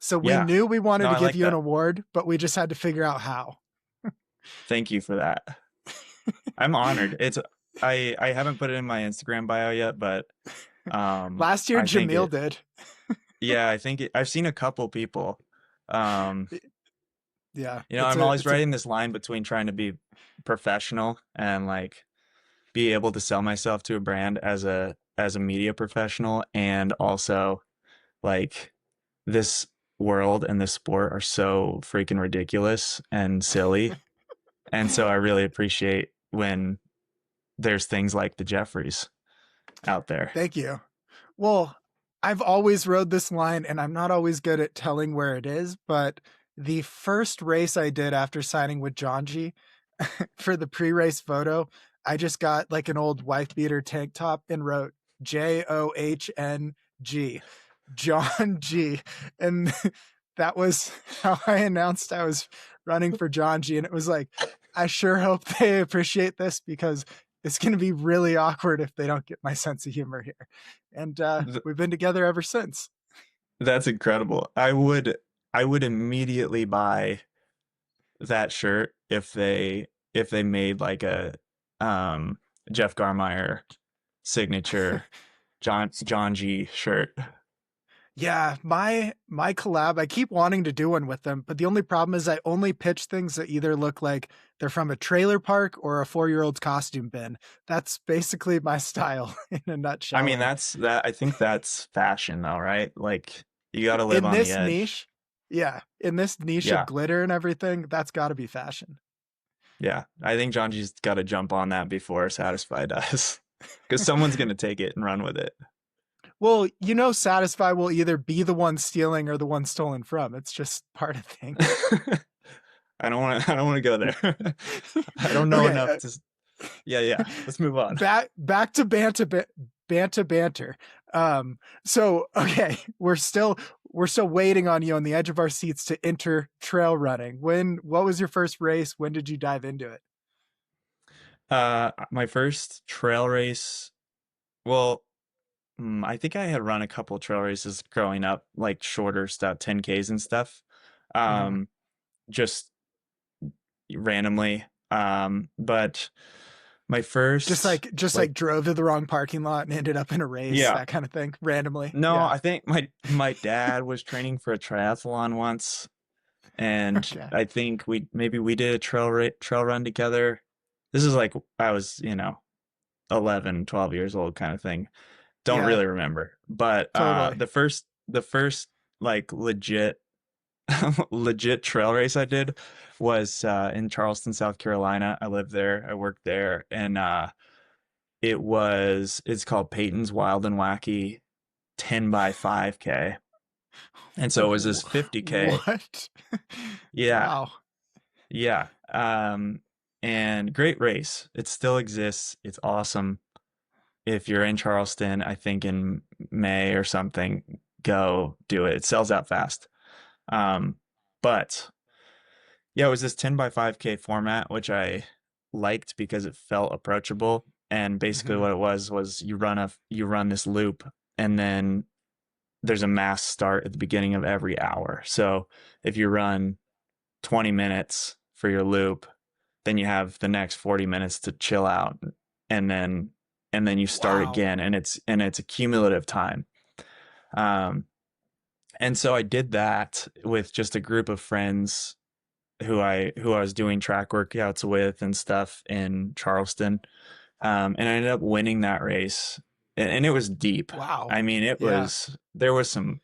So we yeah. knew we wanted No, to I give like you an that. award, but we just had to figure out how. Thank you for that. I'm honored. I haven't put it in my Instagram bio yet, but Last year, I think Jamil it did. yeah, I've seen a couple people. Um, Yeah, I'm always writing this line between trying to be professional and like be able to sell myself to a brand as a media professional, and also like this world and this sport are so freaking ridiculous and silly. And so I really appreciate when there's things like the Jeffries out there. Thank you. Well, I've always rode this line and I'm not always good at telling where it is, but the first race I did after signing with John G for the pre-race photo, I just got like an old wife beater tank top and wrote JOHNG, John G. And that was how I announced I was running for John G. And it was like, I sure hope they appreciate this because it's going to be really awkward if they don't get my sense of humor here. And Th- we've been together ever since. That's incredible. I would immediately buy that shirt if they made like a um Jeff Garmire signature John G shirt. Yeah, my collab, I keep wanting to do one with them, but the only problem is I only pitch things that either look like they're from a trailer park or a 4-year-old's costume bin. That's basically my style in a I nutshell. mean, And I think that's fashion though, right? Like you got to live in on the this edge. niche, yeah, in this niche of Yeah. glitter and everything, that's got to be fashion. Yeah. I think John G's got to jump on that before Satisfy does. Because someone's going to take it and run with it. Well, Satisfy will either be the one stealing or the one stolen from. It's just part of things. I don't want to go there. I don't know Okay, enough to yeah, yeah. Let's move on. back to banter. So okay, we're still waiting on you on the edge of our seats to enter trail running. What was your first race? When did you dive into it? My first trail race, well, I think I had run a couple trail races growing up, like shorter stuff, 10Ks and stuff. Mm-hmm. Um, just randomly. But my Just first like just like like drove to the wrong parking lot and ended up in a race, yeah. that kind of thing, randomly. No, Yeah. I think my dad was training for a triathlon once, and Okay. I think we did a trail run together. This is like I was, 11, 12 years old kind of thing. Don't Yeah. really remember. But Totally. the first like legit trail race I did was in Charleston, South Carolina. I lived there, I worked there, and it's called Peyton's Wild and Wacky 10 by 5K. And so it was this 50K. What? Yeah, Wow. yeah. And great race. It still exists. It's awesome. If you're in Charleston, I think in May or something, go do it. It sells out fast. Um, but yeah, it was this 10 by 5K format, which I liked because it felt approachable. And basically Hmm. what it was you run this loop, and then there's a mass start at the beginning of every hour. So if you run 20 minutes for your loop, then you have the next 40 minutes to chill out, and then you start Wow. again, and it's a cumulative time. Um, and so I did that with just a group of friends who I was doing track workouts with and stuff in Charleston. And I ended up winning that race, and it was deep. Wow. I mean, Yeah. there was some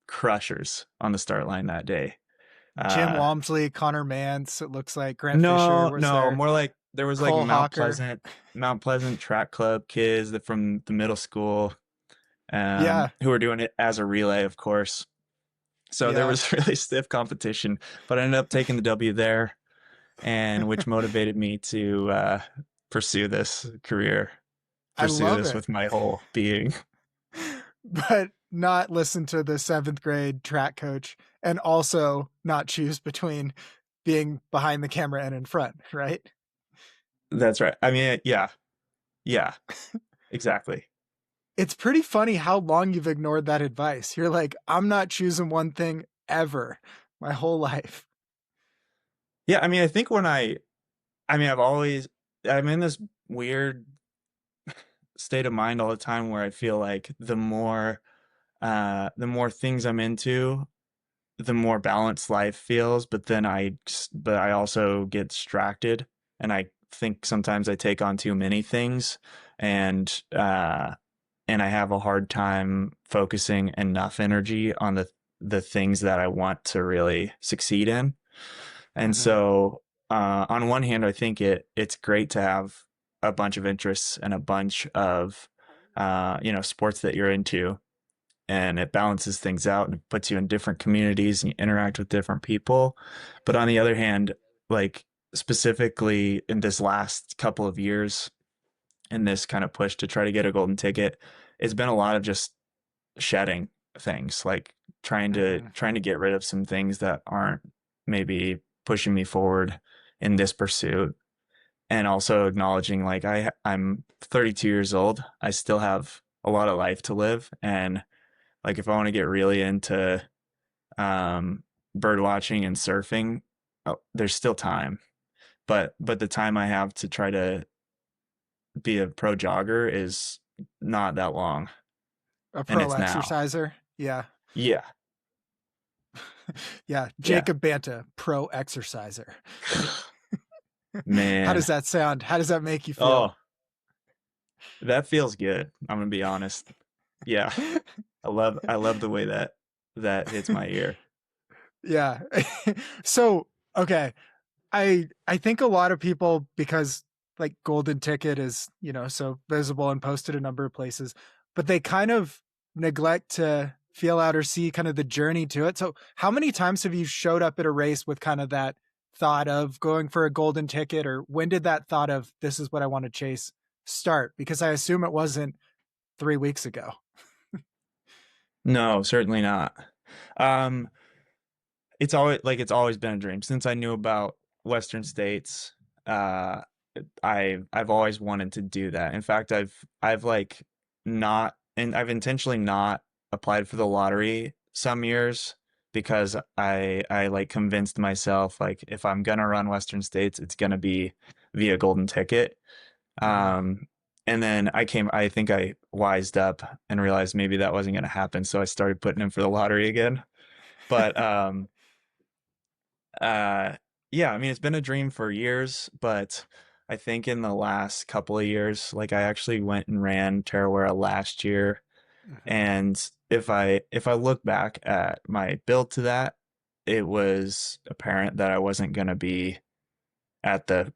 crushers on the start line that day. Jim Uh, Walmsley, Connor Mance, it looks like Grant Fisher no, was no, there, more like there was like Cole Hawker. Mount Pleasant track club kids that from the middle school, Yeah, who were doing it as a relay, of course. So there yeah. was really stiff competition, but I ended up taking the W there, and which motivated me to pursue this career, I pursue love this it. with my whole being. But not listen to the seventh grade track coach and also not choose between being behind the camera and in front, right? That's right. I mean, yeah, yeah, exactly. It's pretty funny how long you've ignored that advice. You're like, I'm not choosing one thing ever my whole life. Yeah, I mean, I think I mean, I'm in this weird state of mind all the time where I feel like the more things I'm into, the more balanced life feels, but I also get distracted, and I think sometimes I take on too many things, and and I have a hard time focusing enough energy on the things that I want to really succeed in. And Mm-hmm. so, on one hand, I think it's great to have a bunch of interests and a bunch of sports that you're into, and it balances things out and it puts you in different communities and you interact with different people. But on the other hand, like specifically in this last couple of years, in this kind of push to try to get a golden ticket, it's been a lot of just shedding things, like Mm-hmm. trying to get rid of some things that aren't maybe pushing me forward in this pursuit, and also acknowledging like I'm 32 years old. I still have a lot of life to live, and like if I want to get really into bird watching and surfing, there's still time. But the time I have to try to be a pro jogger is not that long, A and pro it's now. exerciser. Yeah. Yeah, Yeah. yeah. Jacob Banta, pro exerciser. How Man. does that sound? How does that make you feel? Oh, that feels good. I'm gonna be honest. Yeah. I love the way that hits my ear. Yeah. So, okay. I think a lot of people, because like golden ticket is, so visible and posted a number of places, but they kind of neglect to feel out or see kind of the journey to it. So how many times have you showed up at a race with kind of that thought of going for a golden ticket, or when did that thought of this is what I want to chase start? Because I assume it wasn't 3 weeks ago. No, certainly not. Um, it's always been a dream since I knew about Western states. Uh, I've always wanted to do that. In fact, I've like not and I've intentionally not applied for the lottery some years because I like convinced myself like if I'm gonna run Western states, it's gonna be via golden ticket. Mm-hmm. Um, and then I think I wised up and realized maybe that wasn't gonna happen, so I started putting in for the lottery again. But uh, yeah, I mean, it's been a dream for years, but I think in the last couple of years, like I actually went and ran Tarawera last year, Mm-hmm. and if I look back at my build to that, it was apparent that I wasn't going to be at the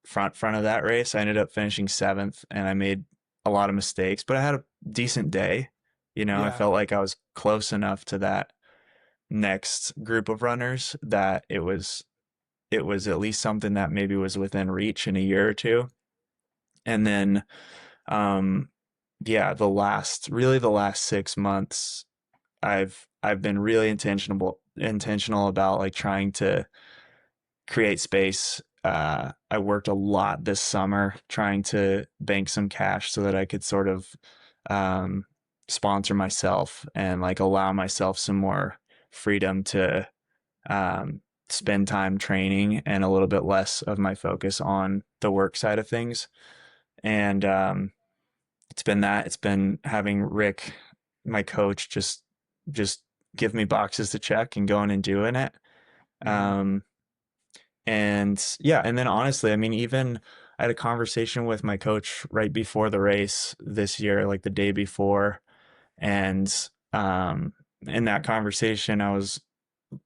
front of that race. I ended up finishing seventh, and I made a lot of mistakes, but I had a decent day. You know, I Yeah. felt like I was close enough to that next group of runners that it was at least something that maybe was within reach in a year or two. And then, um, yeah, the last 6 months, I've been really intentional about like trying to create space. I worked a lot this summer trying to bank some cash so that I could sort of um, sponsor myself and like allow myself some more freedom to spend time training and a little bit less of my focus on the work side of things. And it's been that. It's been having Rick, my coach, just give me boxes to check and going and doing it. Mm-hmm. Um, and yeah, and then honestly, I mean, even I had a conversation with my coach right before the race this year, like the day before, and in that conversation, I was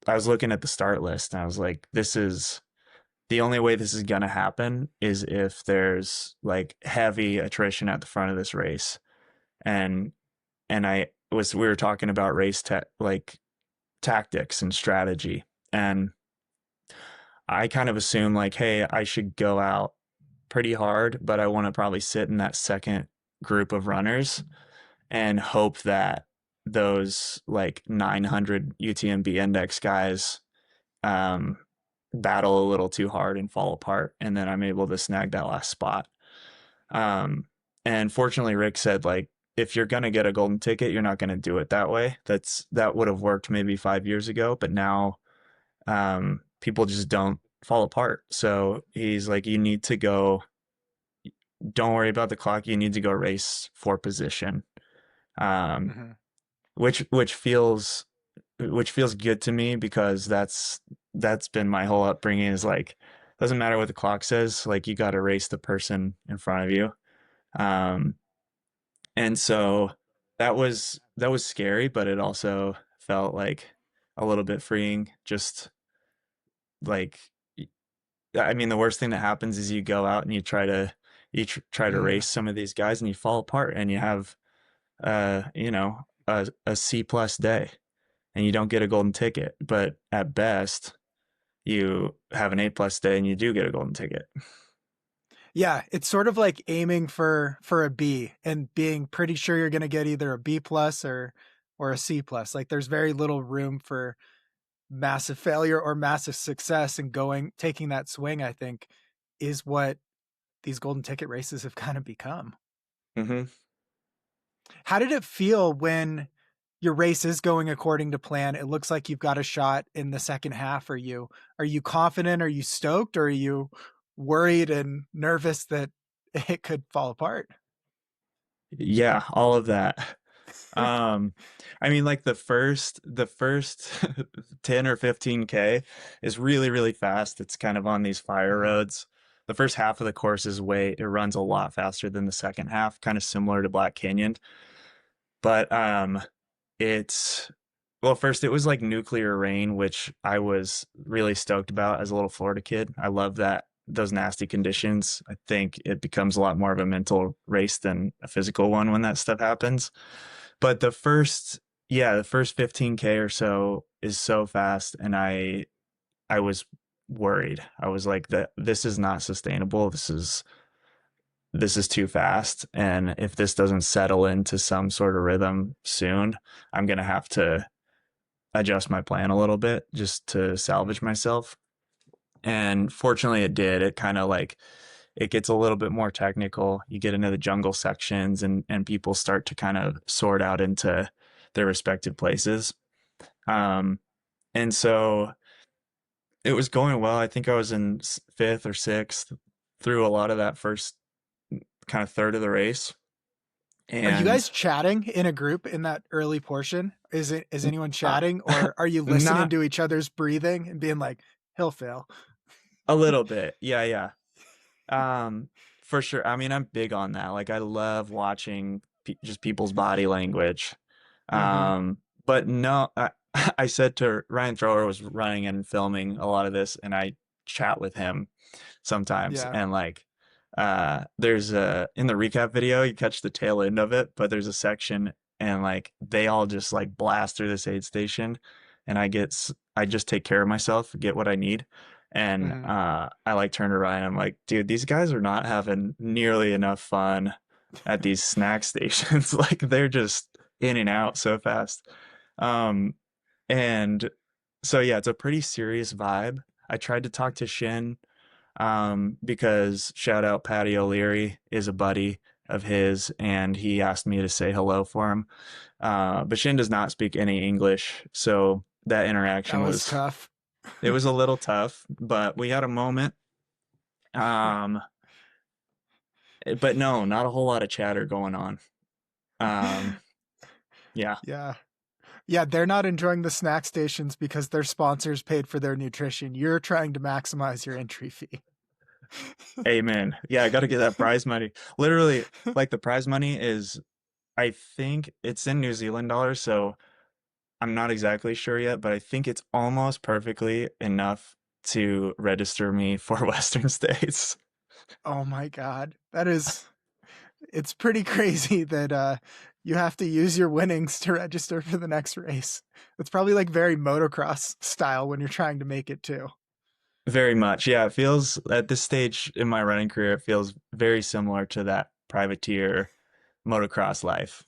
I was looking at the start list and I was like, this is the only way this is going to happen is if there's like heavy attrition at the front of this race. And we were talking about like tactics and strategy. And I kind of assumed like, hey, I should go out pretty hard, but I want to probably sit in that second group of runners and hope that those like 900 UTMB index guys um, battle a little too hard and fall apart, and then I'm able to snag that last spot. Um, and fortunately, Rick said like, if you're gonna get a golden ticket, you're not gonna do it that way. That would have worked maybe 5 years ago, but now people just don't fall apart. So he's like, you need to go. Don't worry about the clock. You need to go race for position. Um, Hmm. which feels good to me because that's been my whole upbringing is like doesn't matter what the clock says, like you got to race the person in front of you. um and so that was scary, but it also felt like a little bit freeing. Just like, I mean, the worst thing that happens is you go out and you try to Yeah. race some of these guys and you fall apart and you have a C plus day and you don't get a golden ticket. But at best, you have an A plus day and you do get a golden ticket. Yeah, it's sort of like aiming for a B and being pretty sure you're going to get either a B plus or a C plus. Like there's very little room for massive failure or massive success, and going taking that swing, I think, is what these golden ticket races have kind of become. Hmm. How did it feel when your race is going according to plan? It looks like you've got a shot in the second half. Are you confident? Are you stoked? Or are you worried and nervous that it could fall apart? Yeah, all of that. Um, I mean, like the first 10 or 15K is really, really fast. It's kind of on these fire Mhm. roads. The first half of the course it runs a lot faster than the second half, kind of similar to Black Canyon. But it's well, first it was like nuclear rain, which I was really stoked about as a little Florida kid. I love that those nasty conditions. I think it becomes a lot more of a mental race than a physical one when that stuff happens. But the first 15K or so is so fast, and I was worried. I was like, that this is not sustainable. This is too fast. And if this doesn't settle into some sort of rhythm soon, I'm gonna have to adjust my plan a little bit just to salvage myself. And fortunately it did. It kind of like it gets a little bit more technical. You get into the jungle sections and people start to kind of sort out into their respective places. Um, and so it was going well. I think I was in fifth or sixth through a lot of that first kind of third of the race. Are you And guys chatting in a group in that early portion? Is anyone uh, chatting, or are you listening not to each other's breathing and being like, he'll fail? a little bit. Yeah, yeah. Um, for sure. I mean, I'm big on that. Like, I love watching just people's body language. Hmm. But no, I said to Ryan Thrower was running and filming a lot of this, and I chat with him sometimes. Yeah. And like, there's in the recap video, you catch the tail end of it, but there's a section, and like they all just like blast through this aid station, and I just take care of myself, get what I need. And Hmm. I like turn to Ryan. I'm like, dude, these guys are not having nearly enough fun at these snack stations. Like they're just in and out so fast. Um, and so yeah, it's a pretty serious vibe. I tried to talk to Shin, because shout out Patty O'Leary is a buddy of his, and he asked me to say hello for him. But Shin does not speak any English, so that That interaction was was tough. it was a little tough, but we had a moment. Um, but no, not a whole lot of chatter going on. Um, yeah. Yeah. Yeah, they're not enjoying the snack stations because their sponsors paid for their nutrition. You're trying to maximize your entry fee. Amen. Yeah, I got to get that prize money. Literally, like the prize money is, I think it's in New Zealand dollars, so I'm not exactly sure yet, but I think it's almost perfectly enough to register me for Western States. Oh my God. It's pretty crazy that you have to use your winnings to register for the next race. It's probably like very motocross style when you're trying to make it too. Very much. Yeah, it feels at this stage in my running career, it feels very similar to that privateer motocross life.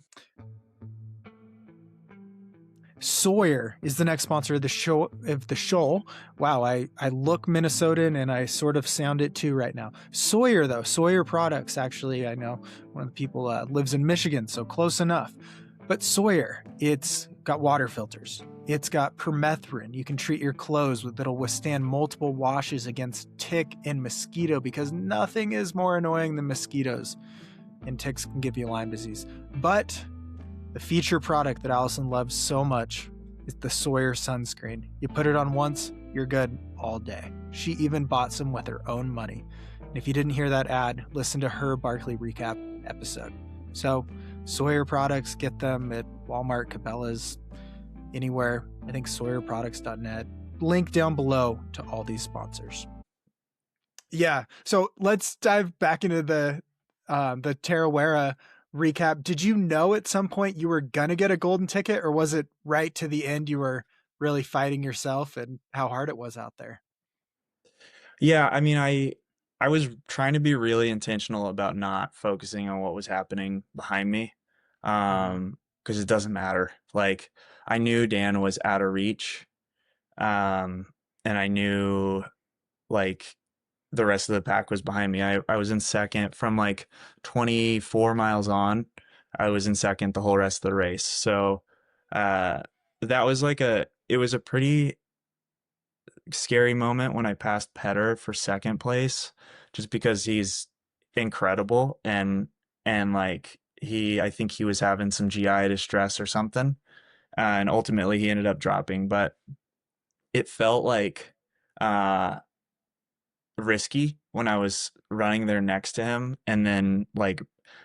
Sawyer is the next sponsor of the show. Wow, I look Minnesotan and I sort of sound it too right now. Sawyer though, Sawyer Products. Actually, I know one of the people lives in Michigan, so close enough. But Sawyer, it's got water filters. It's got permethrin. You can treat your clothes that'll withstand multiple washes against tick and mosquito because nothing is more annoying than mosquitoes, and ticks can give you Lyme disease. But the feature product that Allison loves so much is the Sawyer sunscreen. You put it on once, you're good all day. She even bought some with her own money. And if you didn't hear that ad, listen to her Barkley recap episode. So, Sawyer products, get them at Walmart, Cabela's, anywhere. I think SawyerProducts.net. Link down below to all these sponsors. Yeah, so let's dive back into the Tarawera recap. Did you know at some point you were gonna get a golden ticket, or was it right to the end you were really fighting yourself and how hard it was out there? Yeah, I mean, I was trying to be really intentional about not focusing on what was happening behind me. Mm-hmm. Because it doesn't matter. Like I knew Dan was out of reach. Um, and I knew like the rest of the pack was behind me. I was in second from like 24 miles on. I was in second the whole rest of the race. So uh that was like it was a pretty scary moment when I passed Petter for second place, just because he's incredible and like I think he was having some GI distress or something, and ultimately he ended up dropping. But it felt like uh risky when I was running there next to him, and then like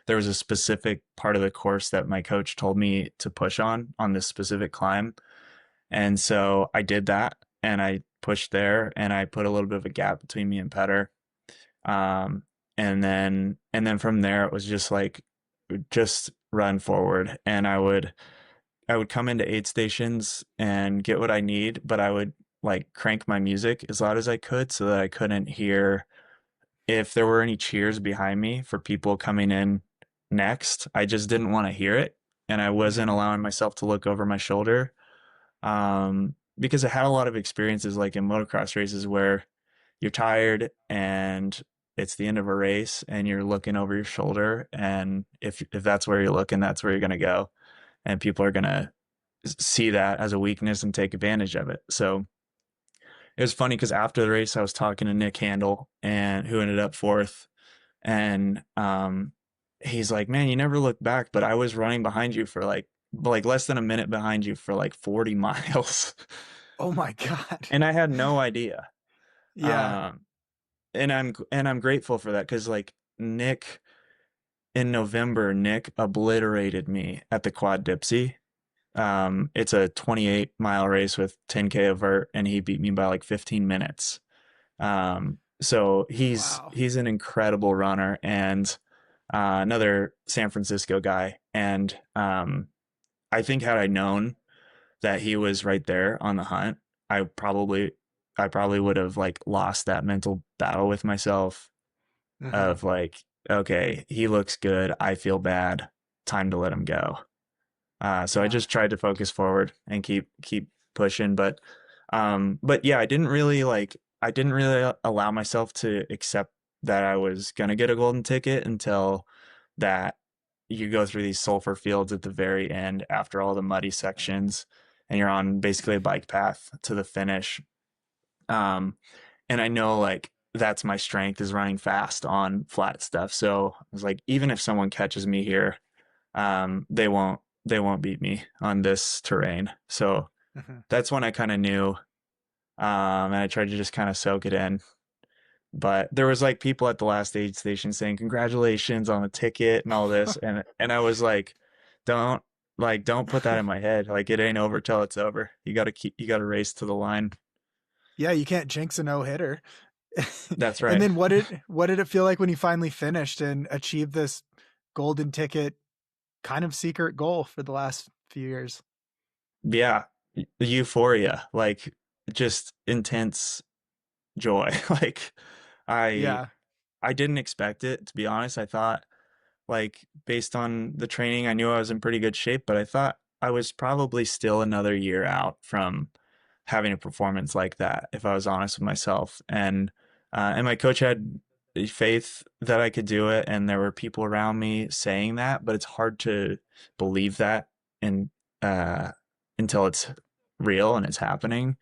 there was a specific part of the course that my coach told me to push on this specific climb, and so I did that and I pushed there and I put a little bit of a gap between me and Petter. Um, and then from there it was just like just run forward, and I would come into aid stations and get what I need, but I would like crank my music as loud as I could so that I couldn't hear if there were any cheers behind me for people coming in next. I just didn't want to hear it, and I wasn't Mm-hmm. allowing myself to look over my shoulder, because I had a lot of experiences like in motocross races where you're tired and it's the end of a race and you're looking over your shoulder, and if that's where you're looking, that's where you're going to go, and people are going to see that as a weakness and take advantage of it. So it was funny because after the race I was talking to Nick Handel, and who ended up fourth, and he's like, man, you never look back, but I was running behind you for like less than a minute behind you for like 40 miles. Oh my God. And I had no idea. Yeah. um and I'm grateful for that, because like Nick in November, Nick obliterated me at the Quad Dipsy. It's a 28-mile race with 10K of vert, and he beat me by like 15 minutes. So he's Wow. he's an incredible runner, and another San Francisco guy. And I think had I known that he was right there on the hunt, I probably I probably would have like lost that mental battle with myself Mm-hmm. of like, okay, he looks good, I feel bad, time to let him go. So I Yeah. just tried to focus forward and keep pushing. But yeah, I didn't really allow myself to accept that I was gonna get a golden ticket until that you go through these sulfur fields at the very end after all the muddy sections, and you're on basically a bike path to the finish. Um, and I know like that's my strength, is running fast on flat stuff. So I was like, even if someone catches me here, they won't beat me on this terrain. So Mm-hmm. that's when I kind of knew, and I tried to just kind of soak it in. But there was like people at the last aid station saying congratulations on the ticket and all this, and I was like, don't Like, don't put that in my head. Like, it ain't over till it's over. You gotta race to the line. Yeah, you can't jinx a no hitter. That's And right. then what did it feel like when you finally finished and achieved this golden ticket kind of secret goal for the last few years? Yeah. Euphoria, like just intense joy. Like I Yeah. I didn't expect it, to be honest. I thought, like, based on the training, I knew I was in pretty good shape, but I thought I was probably still another year out from having a performance like that, if I was honest with myself. And my coach had faith that I could do it, and there were people around me saying that, but it's hard to believe that and uh, until it's real and it's happening.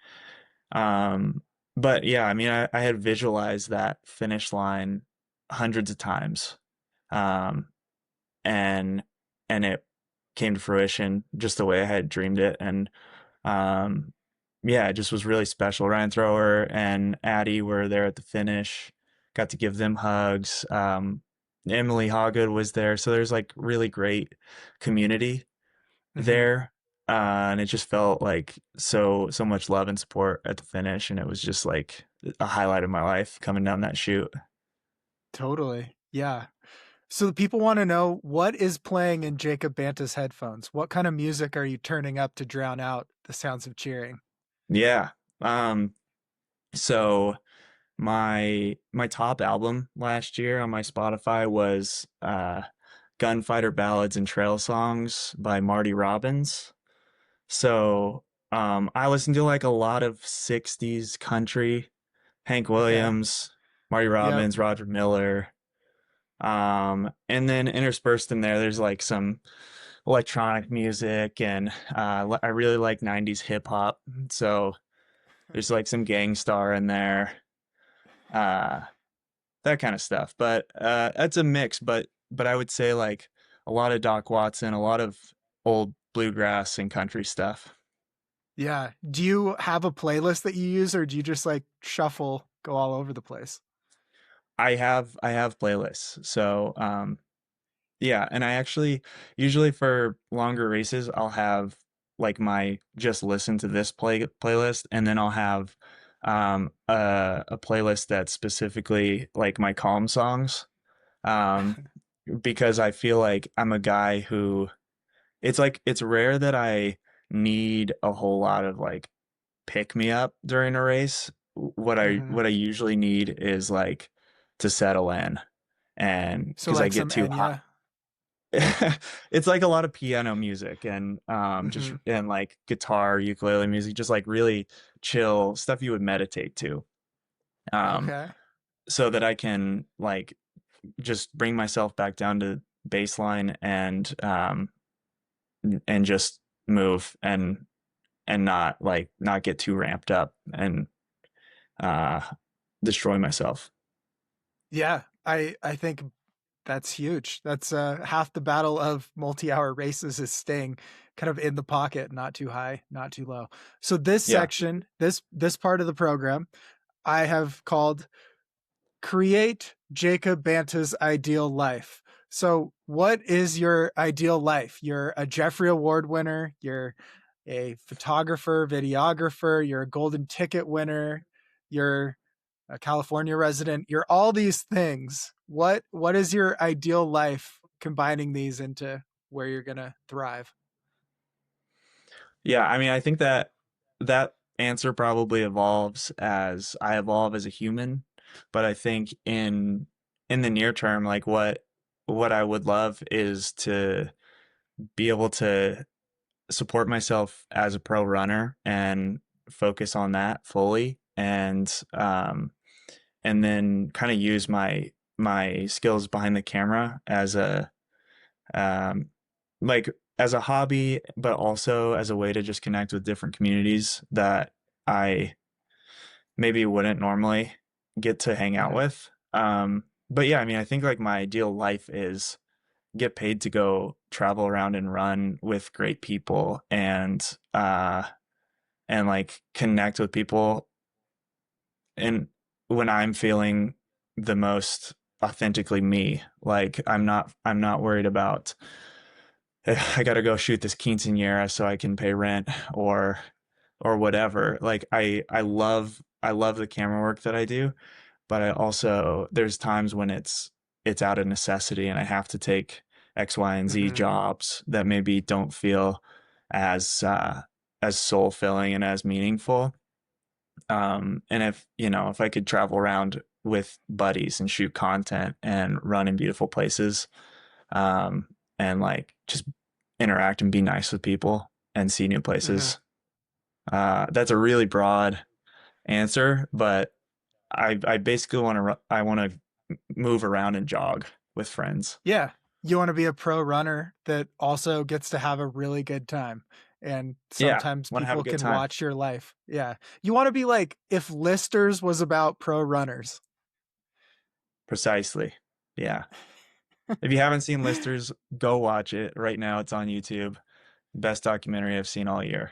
Um, but yeah, I mean, I had visualized that finish line hundreds of times. Um, and and it came to fruition just the way I had dreamed it. And um, yeah, it just was really special. Ryan Thrower and Addie were there at the finish. Got to give them hugs. Emily Hoggood was there, so there's like really great community Hmm. there. And it just felt like so much love and support at the finish, and it was just like a highlight of my life coming down that chute. Totally. Yeah. So the people want to know what is playing in Jacob Banta's headphones. What kind of music are you turning up to drown out the sounds of cheering? Yeah. Um, so my top album last year on my Spotify was Gunfighter Ballads and Trail Songs by Marty Robbins. So I listen to like a lot of 60s country, Hank Okay. Williams, Marty Yep. Robbins, Roger Miller. And then interspersed in there, there's like some electronic music, and I really like 90s hip hop. So there's like some Gang Starr in there. Uh, that kind of stuff. But that's a mix. But I would say like a lot of Doc Watson, a lot of old bluegrass and country stuff. Yeah. Do you have a playlist that you use or do you just like shuffle, go all over the place? I have playlists. So yeah, and I actually usually for longer races I'll have like my just listen to this playlist, and then I'll have a playlist that's specifically like my calm songs. Um because I feel like I'm a guy who it's like it's rare that I need a whole lot of like pick me up during a race. Hmm. What I usually need is like to settle in, and So because I like get some too hot. Enya. It's like a lot of piano music and just Hmm. and like guitar, ukulele music, just like really chill stuff you would meditate to. Um Okay. so that I can like just bring myself back down to baseline and just move and not like not get too ramped up and uh destroy myself. Yeah. I think that's huge. That's half the battle of multi-hour races is staying kind of in the pocket, not too high, not too low. So this Yeah. section, this part of the program, I have called "Create Jacob Banta's Ideal Life." So, what is your ideal life? You're a Jeffrey Award winner. You're a photographer, videographer. You're a golden ticket winner. You're a California resident. You're all these things. What is your ideal life combining these into where you're going to thrive? Yeah, I mean, I think that that answer probably evolves as I evolve as a human, but I think in the near term, like what I would love is to be able to support myself as a pro runner and focus on that fully, and then kind of use my skills behind the camera as a um, like as a hobby, but also as a way to just connect with different communities that I maybe wouldn't normally get to hang out Hmm. with. But yeah, I mean, I think like my ideal life is get paid to go travel around and run with great people and like connect with people and when I'm feeling the most authentically me. Like I'm not worried about I got to go shoot this quinceañera so I can pay rent or whatever. Like I love the camera work that I do, but I also there's times when it's out of necessity and I have to take X, Y, and Z Hmm. jobs that maybe don't feel as as soul filling and as meaningful. And if I could travel around with buddies and shoot content and run in beautiful places, um, and like just interact and be nice with people and see new Hmm. places. That's a really broad answer, but I basically want to move around and jog with friends. Yeah. You want to be a pro runner that also gets to have a really good time. And Yeah, sometimes want to have a people good can time. watch your life. Yeah. You want to be like if Listers was about pro runners. Precisely. Yeah. If you haven't seen Listers, go watch it. Right now it's on YouTube. Best documentary I've seen all year.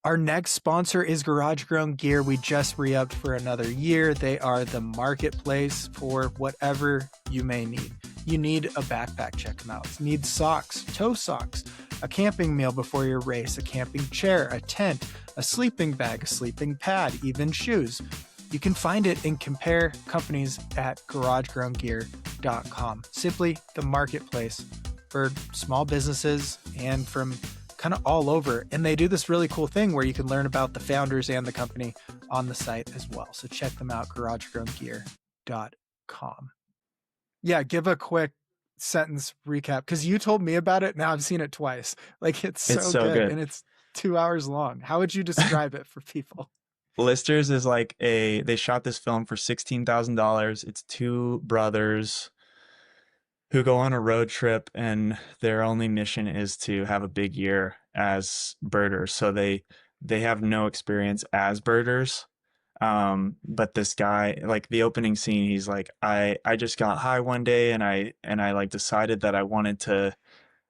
Our next sponsor is Garage Grown Gear. We just re-upped for another year. They are the marketplace for whatever you may need. You need a backpack, check them out. You need socks, toe socks, a camping meal before your race, a camping chair, a tent, a sleeping bag, a sleeping pad, even shoes. You can find it and compare companies at garagegrowngear.com. Simply the marketplace for small businesses and from kind of all over. And they do this really cool thing where you can learn about the founders and the company on the site as well. So check them out, garagegrowngear.com. Yeah, give a quick sentence recap because you told me about it. Now I've seen it twice. Like it's It's so so good good. and it's 2 hours long. How would you describe it for people? Listers is like they shot this film for $16,000. It's two brothers who go on a road trip and their only mission is to have a big year as birders. So they have no experience as birders. But this guy, like the opening scene, he's like, I just got high one day and I like decided that I wanted to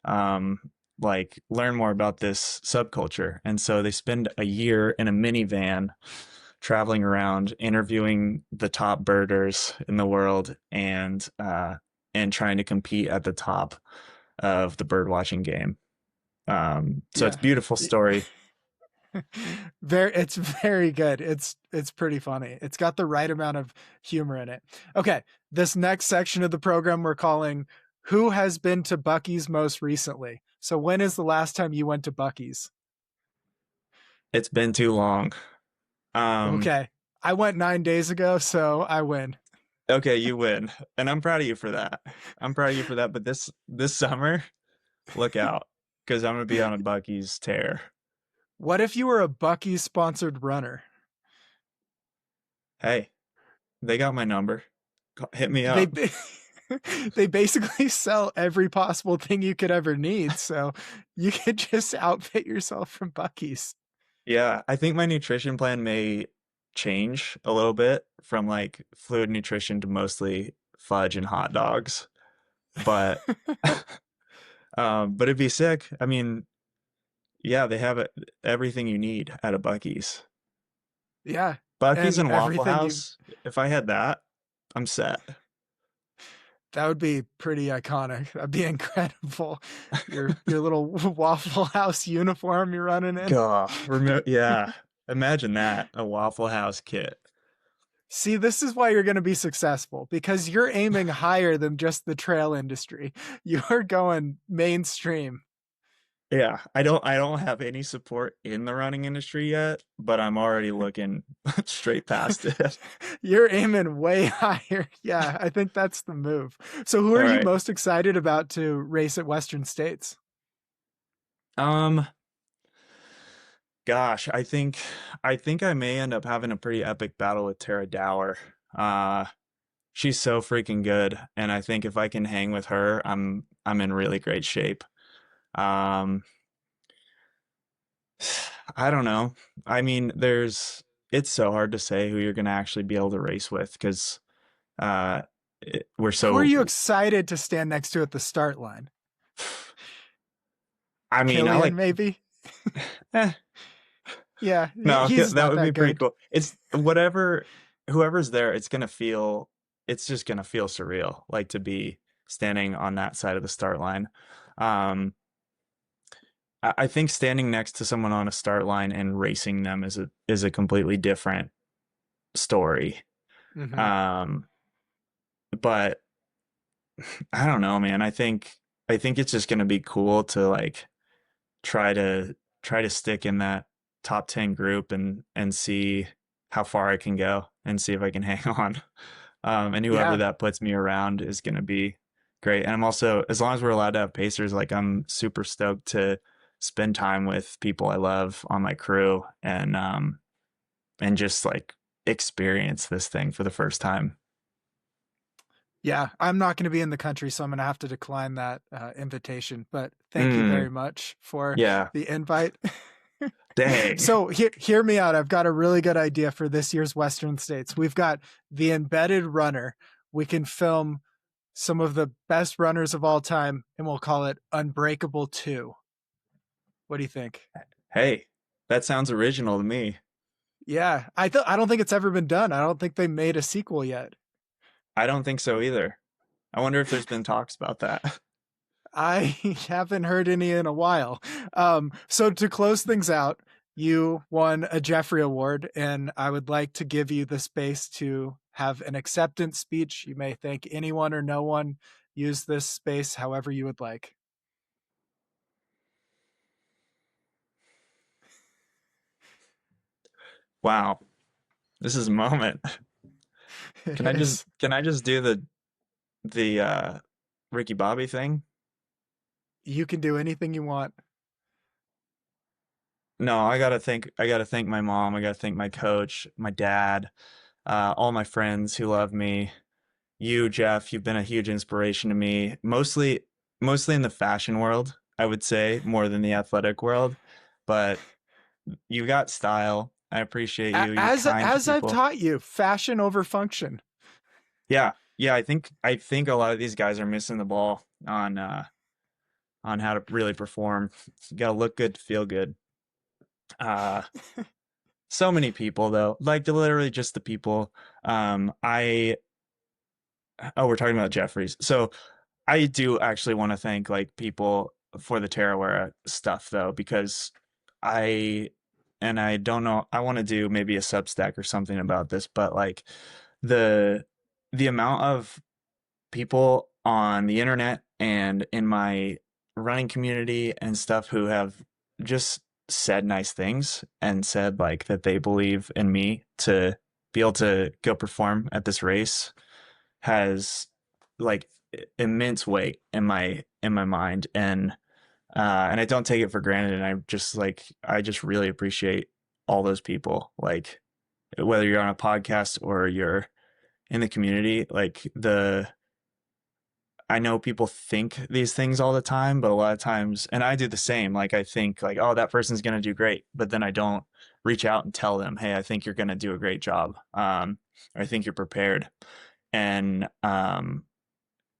um like learn more about this subculture. And so they spend a year in a minivan traveling around interviewing the top birders in the world and trying to compete at the top of the bird watching game. So it's a Yeah. beautiful story. It's very good. It's pretty funny. It's got the right amount of humor in it. Okay, this next section of the program we're calling Who Has Been to Bucky's Most Recently? So when is the last time you went to Bucky's? It's been too long. Um, Okay. I went 9 days ago, so I win. okay, you win. And I'm proud of you for that. I'm proud of you for that. But this summer, look out, because I'm gonna be on a Bucky's tear. What if you were a Bucky's sponsored runner? Hey, they got my number. Hit me They up. ba- they basically sell every possible thing you could ever need, so you could just outfit yourself from Bucky's. Yeah, I think my nutrition plan may change a little bit from like fluid nutrition to mostly fudge and hot dogs. But but it'd be sick. I mean, yeah, they have everything you need at a Bucky's. Yeah, Bucky's and and Waffle everything you House. If I had that, I'm set. that would be pretty iconic. That'd be incredible. Your little Waffle House uniform you're running in. God, yeah. Imagine that, a Waffle House kit. See, this is why you're going to be successful because you're aiming higher than just the trail industry. You're going mainstream. Yeah, I don't have any support in the running industry yet, but I'm already looking straight past it. You're aiming way higher. Yeah, I think that's the move. So, who All are you right. most excited about to race at Western States? Um, gosh, I think I may end up having a pretty epic battle with Tara Dower. Uh, she's so freaking good, and I think if I can hang with her, I'm in really great shape. Um, I don't know. I mean, it's so hard to say who you're gonna actually be able to race with because uh, we're Who are so. you excited to stand next to at the start line? I mean, I Killian, like. maybe? Eh, Yeah, no, he's that not would be that pretty good. cool. It's whoever's there, it's just gonna feel surreal, like to be standing on that side of the start line. Um, I think standing next to someone on a start line and racing them is a completely different story. Hmm. Um, but I don't know, man. I think it's just gonna be cool to like try to try to stick in that top 10 group and see how far I can go and see if I can hang on. And whoever Yeah. that puts me around is gonna be great. And I'm also, as long as we're allowed to have pacers, like I'm super stoked to spend time with people I love on my crew and just like experience this thing for the first time. Yeah, I'm not going to be in the country, so I'm going to have to decline that invitation. But thank you very Mm, much for yeah. the invite. Dang. So hear me out. I've got a really good idea for this year's Western States. We've got the embedded runner. We can film some of the best runners of all time, and we'll call it Unbreakable 2. What do you think? Hey, that sounds original to me. Yeah, I don't think it's ever been done. I don't think they made a sequel yet. I don't think so either. I wonder if there's been talks about that. I haven't heard any in a while. So to close things out, you won a Jeffrey Award, and I would like to give you the space to have an acceptance speech. You may thank anyone or no one. Use this space however you would like. Wow, this is a moment. It Can I just is. can I just do the Ricky Bobby thing? You can do anything you want. No, I gotta thank my mom, I gotta thank my coach, my dad, all my friends who love me. You, Jeff, you've been a huge inspiration to me, mostly in the fashion world, I would say, more than the athletic world. But you got style. I appreciate you. You're kind to As I've people. taught you, fashion over function. Yeah. Yeah, I think a lot of these guys are missing the ball on how to really perform. You gotta look good to feel good. Uh so many people though. Like literally just the people. I oh, we're talking about Jeffries. So I do actually want to thank like people for the Tarawera stuff though, because I I don't know, I want to do maybe a Substack or something about this, but like the the amount of people on the internet and in my running community and stuff who have just said nice things and said like that they believe in me to be able to go perform at this race has like immense weight in my mind and I don't take it for granted and I just really appreciate all those people like whether you're on a podcast or you're in the community like the I know people think these things all the time, but a lot of times, and I do the same. Like I think like, oh, that person's going to do great, but then I don't reach out and tell them, hey, I think you're going to do a great job. Or I think you're prepared. And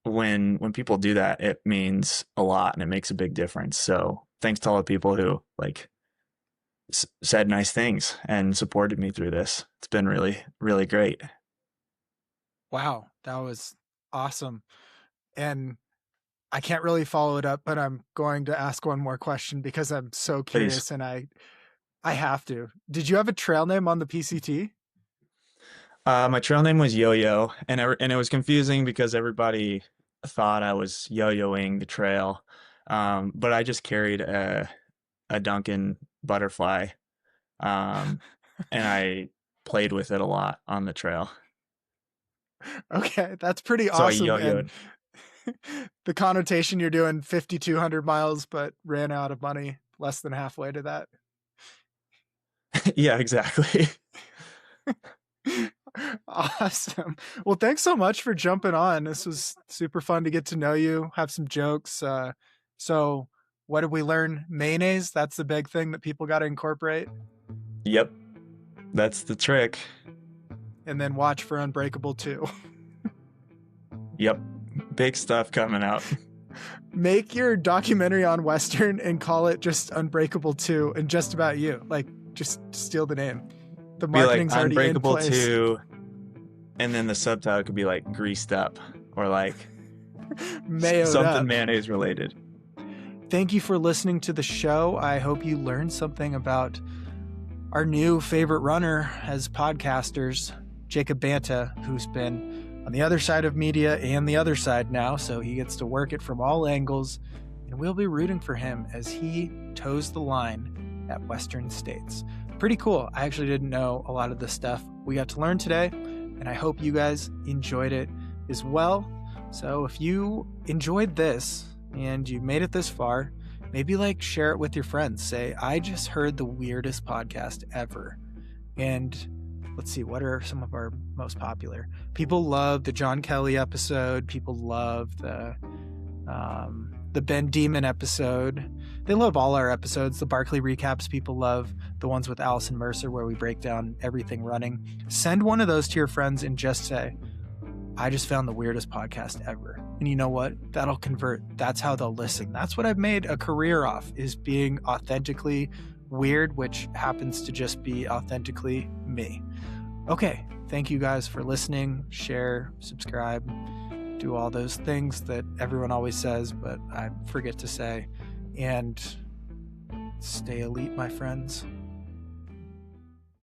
when people do that, it means a lot and it makes a big difference. So thanks to all the people who like said nice things and supported me through this. It's been really, really great. Wow, that was awesome. And I can't really follow it up, but I'm going to ask one more question because I'm so Please. curious and I have to. Did you have a trail name on the PCT? My trail name was Yo-Yo, and it was confusing because everybody thought I was yo-yoing the trail. But I just carried a Duncan butterfly, um, and I played with it a lot on the trail. Okay, that's pretty So I awesome. And yo-yoed. the connotation you're doing 5,200 miles, but ran out of money less than halfway to that. Yeah, exactly. Awesome. Well, thanks so much for jumping on. This was super fun to get to know you, have some jokes. So, what did we learn? Mayonnaise. That's the big thing that people got to incorporate. Yep, that's the trick. And then watch for Unbreakable 2. Yep, big stuff coming out. Make your documentary on Western and call it just Unbreakable 2 and just about you. Like, just steal the name. The Be like marketing's already in Unbreakable place. 2, and then the subtitle could be like Greased Up or like Mayoed Something up. mayonnaise related. Thank you for listening to the show. I hope you learned something about our new favorite runner as podcasters, Jacob Banta, who's been on the other side of media and the other side now, so he gets to work it from all angles, and we'll be rooting for him as he toes the line at Western States. Pretty cool. I actually didn't know a lot of this stuff we got to learn today, and I hope you guys enjoyed it as well. So if you enjoyed this and you made it this far, maybe share it with your friends. Say, I just heard the weirdest podcast ever. And let's see, what are some of our most popular? People love the John Kelly episode. People love the Ben Demon episode. They love all our episodes. The Barkley recaps, people love the ones with Allison Mercer where we break down everything running. Send one of those to your friends and just say, I just found the weirdest podcast ever. And you know what? That'll convert. That's how they'll listen. That's what I've made a career off, is being authentically weird, which happens to just be authentically me. Okay. Thank you guys for listening. Share, subscribe, do all those things that everyone always says, but I forget to say. And stay elite, my friends.